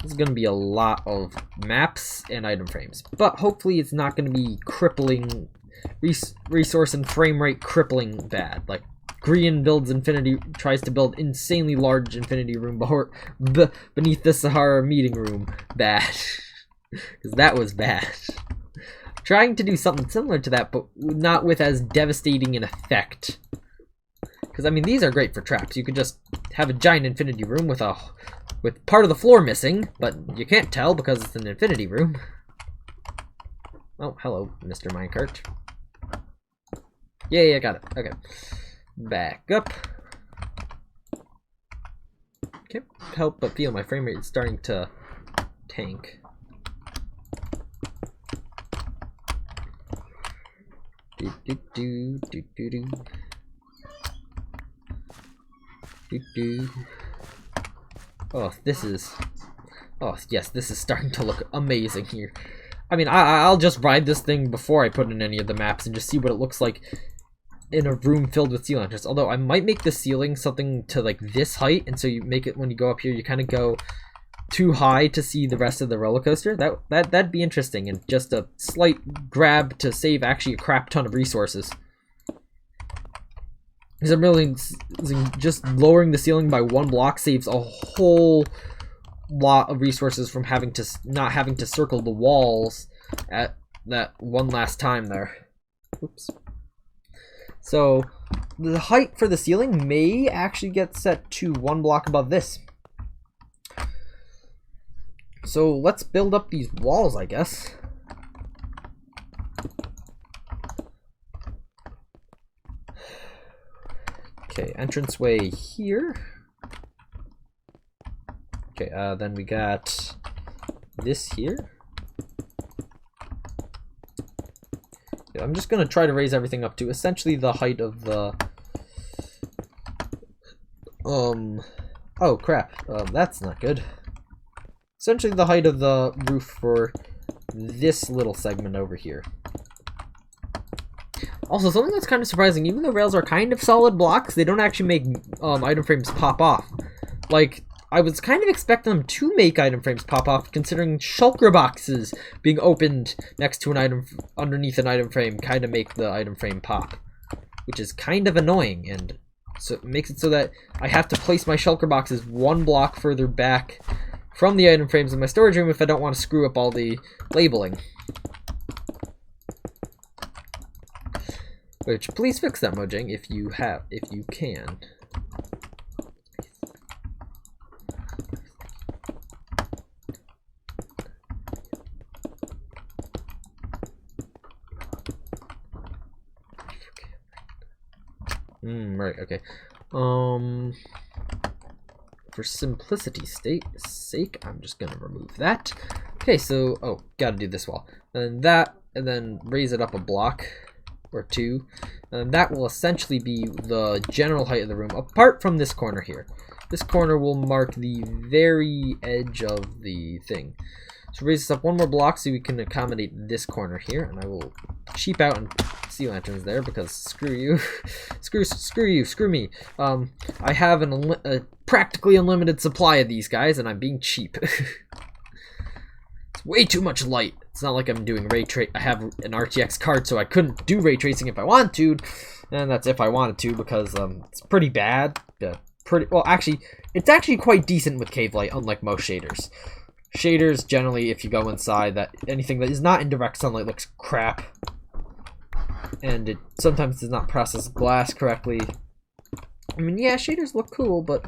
is gonna be a lot of maps and item frames, but hopefully it's not gonna be crippling resource and frame rate crippling bad. Like Grian tries to build insanely large infinity room beneath the Sahara meeting room. Bad. Because that was bad. Trying to do something similar to that, but not with as devastating an effect. Because, I mean, these are great for traps. You could just have a giant infinity room with part of the floor missing, but you can't tell because it's an infinity room. Oh, hello, Mr. Minecart. Yeah, I got it. Okay. Back up. Can't help but feel my frame rate is starting to tank. Do do do do do do. Do do. Oh, this is. Oh yes, this is starting to look amazing here. I mean, I'll just ride this thing before I put in any of the maps and just see what it looks like in a room filled with sea lanterns. Although I might make the ceiling something to like this height, and so you make it when you go up here, you kind of go too high to see the rest of the roller coaster. That'd be interesting, and just a slight grab to save actually a crap ton of resources. Because I'm realizing just lowering the ceiling by 1 block saves a whole lot of resources from not having to circle the walls at that one last time there. Oops. So the height for the ceiling may actually get set to 1 block above this. So let's build up these walls, I guess. Okay, entranceway here. Okay, then we got this here. Yeah, I'm just gonna try to raise everything up to essentially the height of the oh crap, that's not good. Essentially the height of the roof for this little segment over here. Also, something that's kind of surprising, even though rails are kind of solid blocks, they don't actually make item frames pop off. Like, I was kind of expecting them to make item frames pop off, considering shulker boxes being opened next to an item, underneath an item frame, kind of make the item frame pop, which is kind of annoying, and so it makes it so that I have to place my shulker boxes 1 block further back from the item frames in my storage room if I don't want to screw up all the labeling. Which, please fix that, Mojang, if you can. Right, okay. For simplicity's sake, I'm just gonna remove that. Okay, so, oh, gotta do this wall. And that, and then raise it up a block or 2. And that will essentially be the general height of the room, apart from this corner here. This corner will mark the very edge of the thing. So raise this up 1 more block so we can accommodate this corner here, and I will cheap out and sea lanterns there because screw you, screw me. I have a practically unlimited supply of these guys, and I'm being cheap. It's way too much light. It's not like I'm doing ray trace. I have an RTX card, so I couldn't do ray tracing if I wanted to, and that's if I wanted to because it's pretty bad. Well, actually, it's actually quite decent with cave light, unlike most shaders. Shaders, generally, if you go inside, that anything that is not in direct sunlight looks crap. And it sometimes does not process glass correctly. I mean, yeah, shaders look cool, but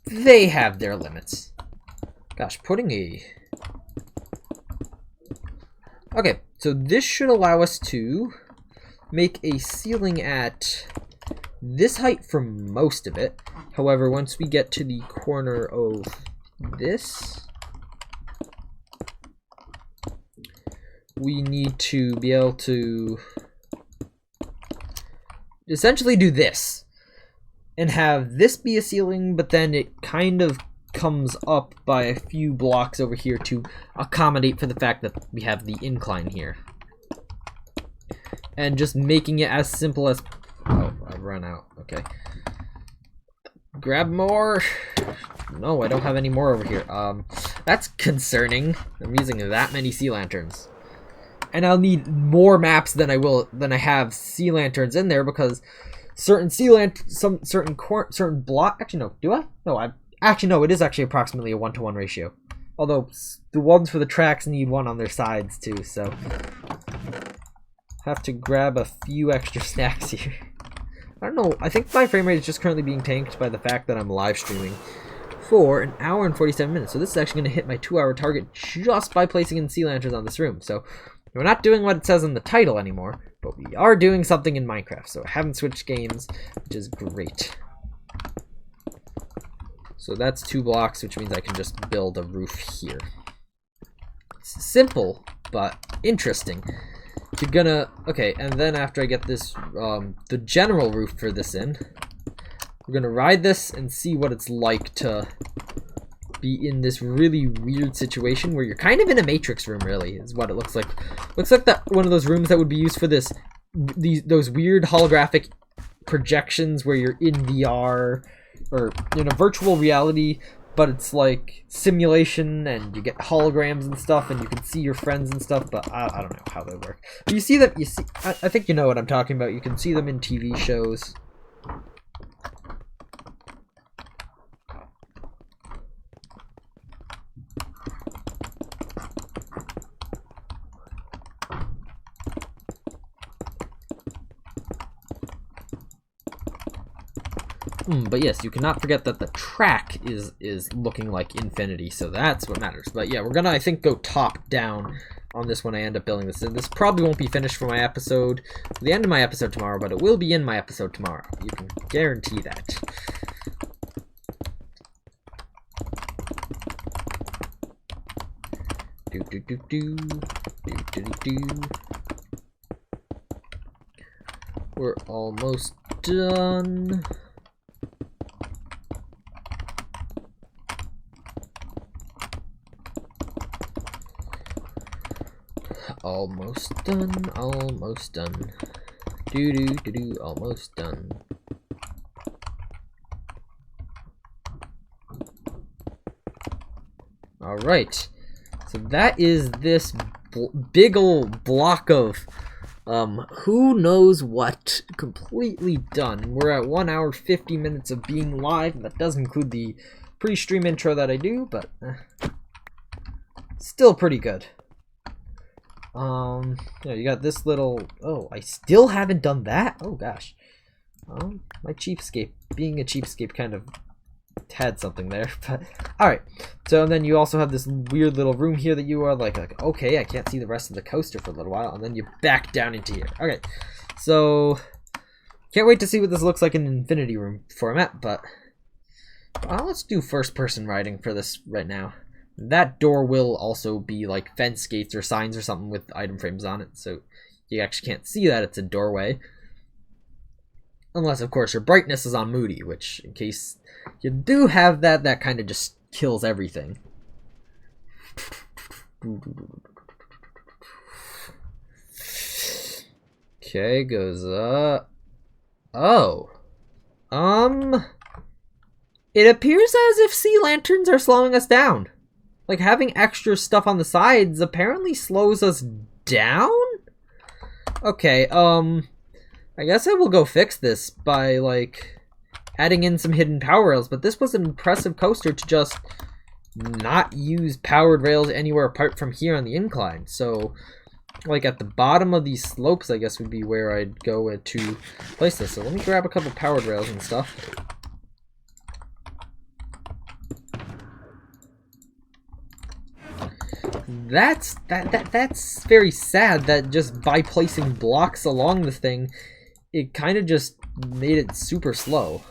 they have their limits. Gosh, putting a... Okay, so this should allow us to make a ceiling at this height for most of it. However, once we get to the corner of this, we need to be able to essentially do this and have this be a ceiling, but then it kind of comes up by a few blocks over here to accommodate for the fact that we have the incline here. And just making it as simple as... Oh, I've run out. Okay. Grab more. No, I don't have any more over here. That's concerning. I'm using that many sea lanterns. And I'll need more maps than I have sea lanterns in there because certain sea lanterns, certain block. Actually, no. Do I? No, actually no. It is actually approximately a 1-to-1 ratio. Although the ones for the tracks need 1 on their sides too. So have to grab a few extra snacks here. I don't know. I think my frame rate is just currently being tanked by the fact that I'm live streaming for 1 hour and 47 minutes. So this is actually going to hit my 2-hour target just by placing in sea lanterns on this room. So we're not doing what it says in the title anymore, but we are doing something in Minecraft. So I haven't switched games, which is great. So that's 2 blocks, which means I can just build a roof here. It's simple, but interesting. You're gonna... Okay, and then after I get this, the general roof for this in, we're gonna ride this and see what it's like to be in this really weird situation where you're kind of in a Matrix room, really, is what it looks like. Looks like that one of those rooms that would be used for those weird holographic projections where you're in VR or in a virtual reality, but it's like simulation and you get holograms and stuff and you can see your friends and stuff, but I don't know how they work. But you see them, I think you know what I'm talking about. You can see them in TV shows. But yes, you cannot forget that the track is looking like infinity, so that's what matters. But yeah, we're gonna, I think, go top down on this when I end up building this. And this probably won't be finished for my episode, the end of my episode tomorrow, but it will be in my episode tomorrow. You can guarantee that. We're almost done. Almost done, almost done. Almost done. Alright, so that is this big old block of who knows what completely done. We're at 1 hour 50 minutes of being live. That does include the pre-stream intro that I do, but still pretty good. Yeah, you got this little... Oh, I still haven't done that? Oh, gosh. My cheapskate. Being a cheapskate kind of had something there, but... Alright, so then you also have this weird little room here that you are like, okay, I can't see the rest of the coaster for a little while, and then you back down into here. Okay, so... Can't wait to see what this looks like in Infinity Room format, but... let's do first-person riding for this right now. That door will also be like fence gates or signs or something with item frames on it, so you actually can't see that it's a doorway. Unless, of course, your brightness is on Moody, which, in case you do have that, that kind of just kills everything. Okay, goes up. Oh. It appears as if sea lanterns are slowing us down. Like, having extra stuff on the sides apparently slows us down? Okay, I guess I will go fix this by, like, adding in some hidden power rails, but this was an impressive coaster to just not use powered rails anywhere apart from here on the incline. So, like, at the bottom of these slopes, I guess, would be where I'd go to place this. So let me grab a couple powered rails and stuff. That's very sad that just by placing blocks along the thing, it kind of just made it super slow.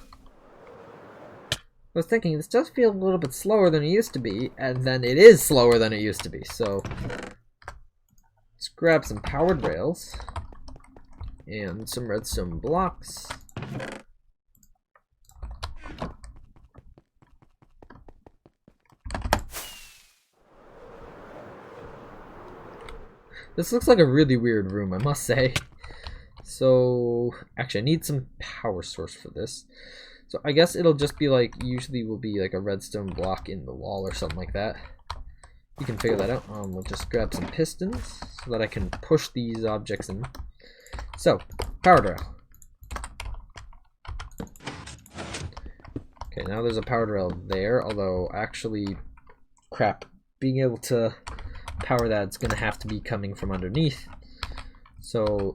I was thinking, this does feel a little bit slower than it used to be, and then it is slower than it used to be, so let's grab some powered rails and some redstone blocks. This looks like a really weird room, I must say. So, actually, I need some power source for this. So I guess it'll just be like, usually will be like a redstone block in the wall or something like that. You can figure that out. We'll just grab some pistons so that I can push these objects in. So, powered rail. Okay, now there's a powered rail there, although actually, crap, being able to power that's going to have to be coming from underneath. So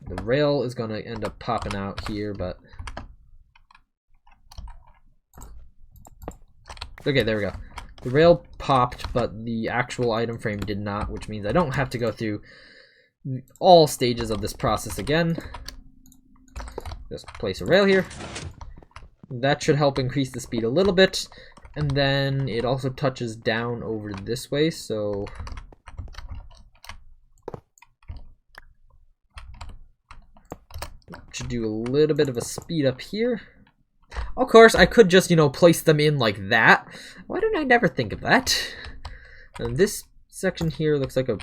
the rail is going to end up popping out here, but okay, there we go. The rail popped, but the actual item frame did not, which means I don't have to go through all stages of this process again. Just place a rail here, That should help increase the speed a little bit. And then it also touches down over this way, so should do a little bit of a speed up here. Of course, I could just, you know, place them in like that. Why didn't I never think of that? And this section here looks like a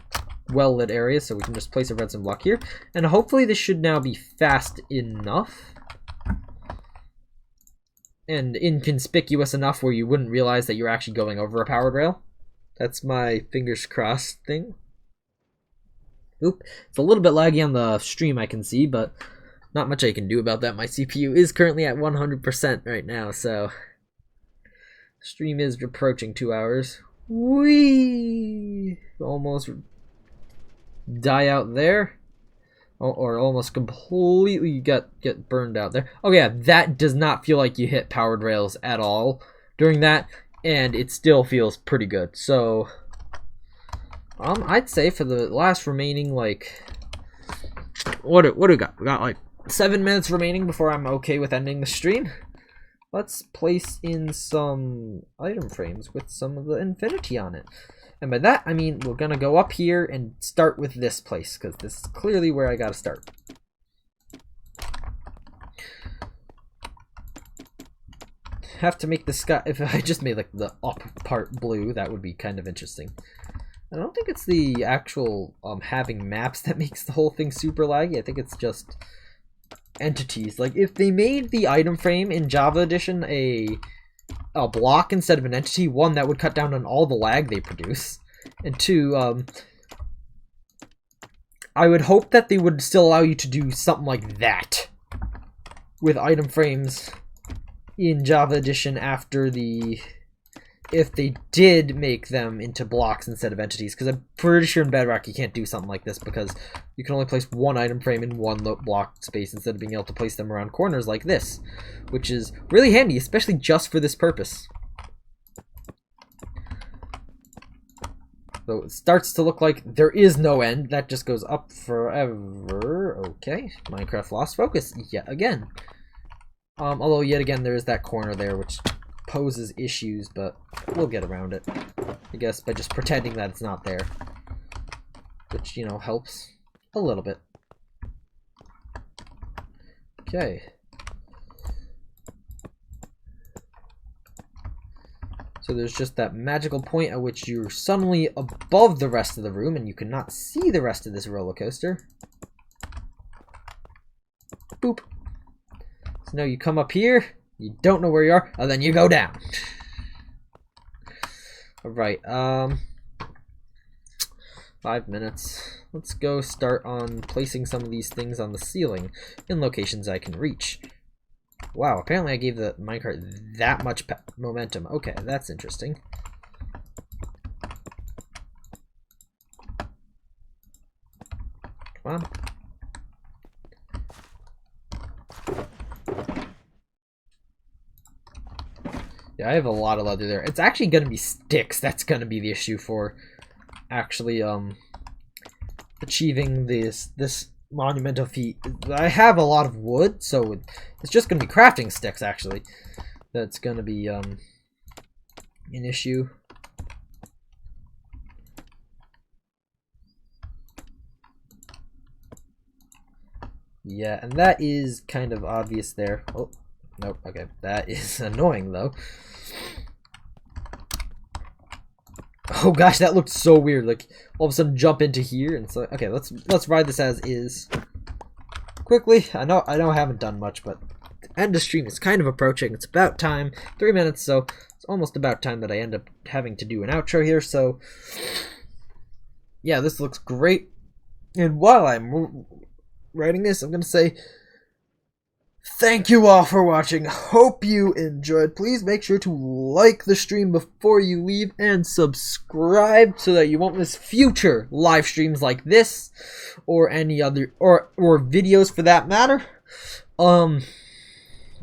well-lit area, so we can just place a redstone block here. And hopefully this should now be fast enough. And inconspicuous enough where you wouldn't realize that you're actually going over a powered rail. That's my fingers crossed thing. Oop, it's a little bit laggy on the stream, I can see, but not much I can do about that. My CPU is currently at 100% right now, so the stream is approaching 2 hours. Whee! Almost die out there. Or almost completely get burned out there. Oh yeah, that does not feel like you hit powered rails at all during that, and it still feels pretty good. So I'd say for the last remaining, like, what do we got? We got like 7 minutes remaining before I'm okay with ending the stream. Let's place in some item frames with some of the infinity on it. And by that, I mean we're going to go up here and start with this place, because this is clearly where I got to start. Have to make the sky, if I just made like the up part blue, that would be kind of interesting. I don't think it's the actual having maps that makes the whole thing super laggy. I think it's just entities. Like if they made the item frame in Java Edition a block instead of an entity, one, that would cut down on all the lag they produce, and two, I would hope that they would still allow you to do something like that with item frames in Java Edition after if they did make them into blocks instead of entities, because I'm pretty sure in Bedrock you can't do something like this, because you can only place one item frame in one block space instead of being able to place them around corners like this, which is really handy, especially just for this purpose. So it starts to look like there is no end. That just goes up forever. Okay, Minecraft lost focus yet again. Although yet again there is that corner there which poses issues, but we'll get around it, I guess, by just pretending that it's not there, which, you know, helps a little bit. Okay. So there's just that magical point at which you're suddenly above the rest of the room and you cannot see the rest of this roller coaster. Boop. So now you come up here, you don't know where you are, and then you go down. Alright, 5 minutes. Let's go start on placing some of these things on the ceiling in locations I can reach. Wow, apparently I gave the minecart that much momentum. Okay, that's interesting. Come on. Yeah, I have a lot of leather there. It's actually going to be sticks that's going to be the issue for actually achieving this monumental feat. I have a lot of wood, so it's just going to be crafting sticks, actually. That's going to be an issue. Yeah, and that is kind of obvious there. Oh, nope, okay. That is annoying, though. Oh gosh, that looked so weird. Like, all of a sudden jump into here, and so okay, let's ride this as is. Quickly, I know I haven't done much, but the end of stream is kind of approaching. It's about time. 3 minutes, so it's almost about time that I end up having to do an outro here, so yeah, this looks great. And while I'm writing this, I'm gonna say thank you all for watching. Hope you enjoyed. Please make sure to like the stream before you leave and subscribe so that you won't miss future live streams like this or any other or videos for that matter.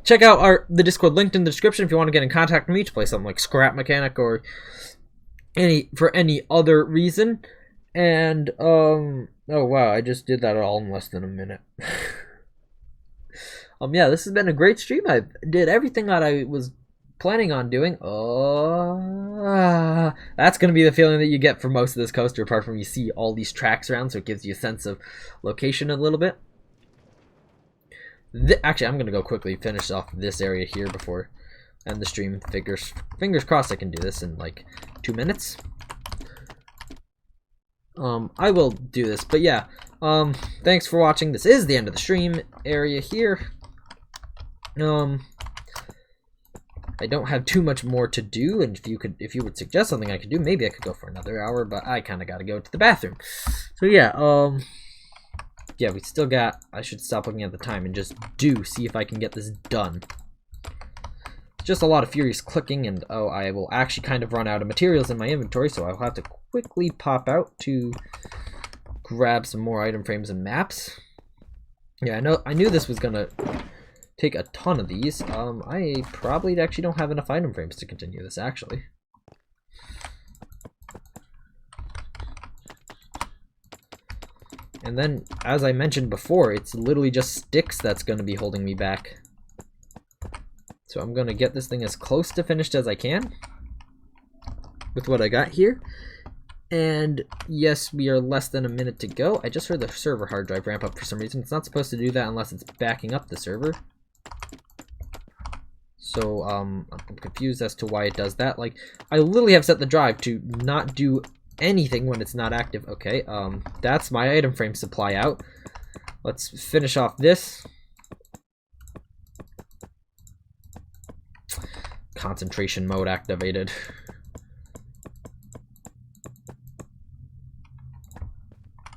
Check out the Discord linked in the description if you want to get in contact with me to play something like Scrap Mechanic or for any other reason. And oh wow, I just did that all in less than a minute. Yeah, this has been a great stream. I did everything that I was planning on doing. That's gonna be the feeling that you get for most of this coaster, apart from you see all these tracks around, so it gives you a sense of location a little bit. Actually, I'm gonna go quickly finish off this area here before end the stream. Fingers crossed I can do this in like 2 minutes. I will do this, but yeah. Thanks for watching. This is the end of the stream area here. I don't have too much more to do, and if you would suggest something I could do, maybe I could go for another hour, but I kind of got to go to the bathroom. So yeah, yeah, we still got, I should stop looking at the time and just see if I can get this done. Just a lot of furious clicking, and I will actually kind of run out of materials in my inventory, so I'll have to quickly pop out to grab some more item frames and maps. Yeah, I knew this was gonna take a ton of these. I probably actually don't have enough item frames to continue this, actually. And then, as I mentioned before, it's literally just sticks that's gonna be holding me back. So I'm gonna get this thing as close to finished as I can with what I got here. And yes, we are less than a minute to go. I just heard the server hard drive ramp up for some reason. It's not supposed to do that unless it's backing up the server. So I'm confused as to why it does that. Like, I literally have set the drive to not do anything when it's not active. Okay, that's my item frame supply out. Let's finish off this. Concentration mode activated.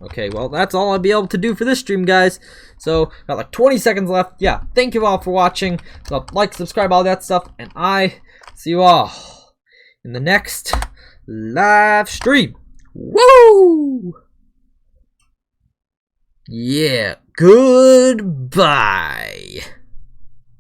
Okay, well, that's all I'll be able to do for this stream, guys. So, got like 20 seconds left. Yeah, thank you all for watching. So, like, subscribe, all that stuff. And I see you all in the next live stream. Woo! Yeah, goodbye.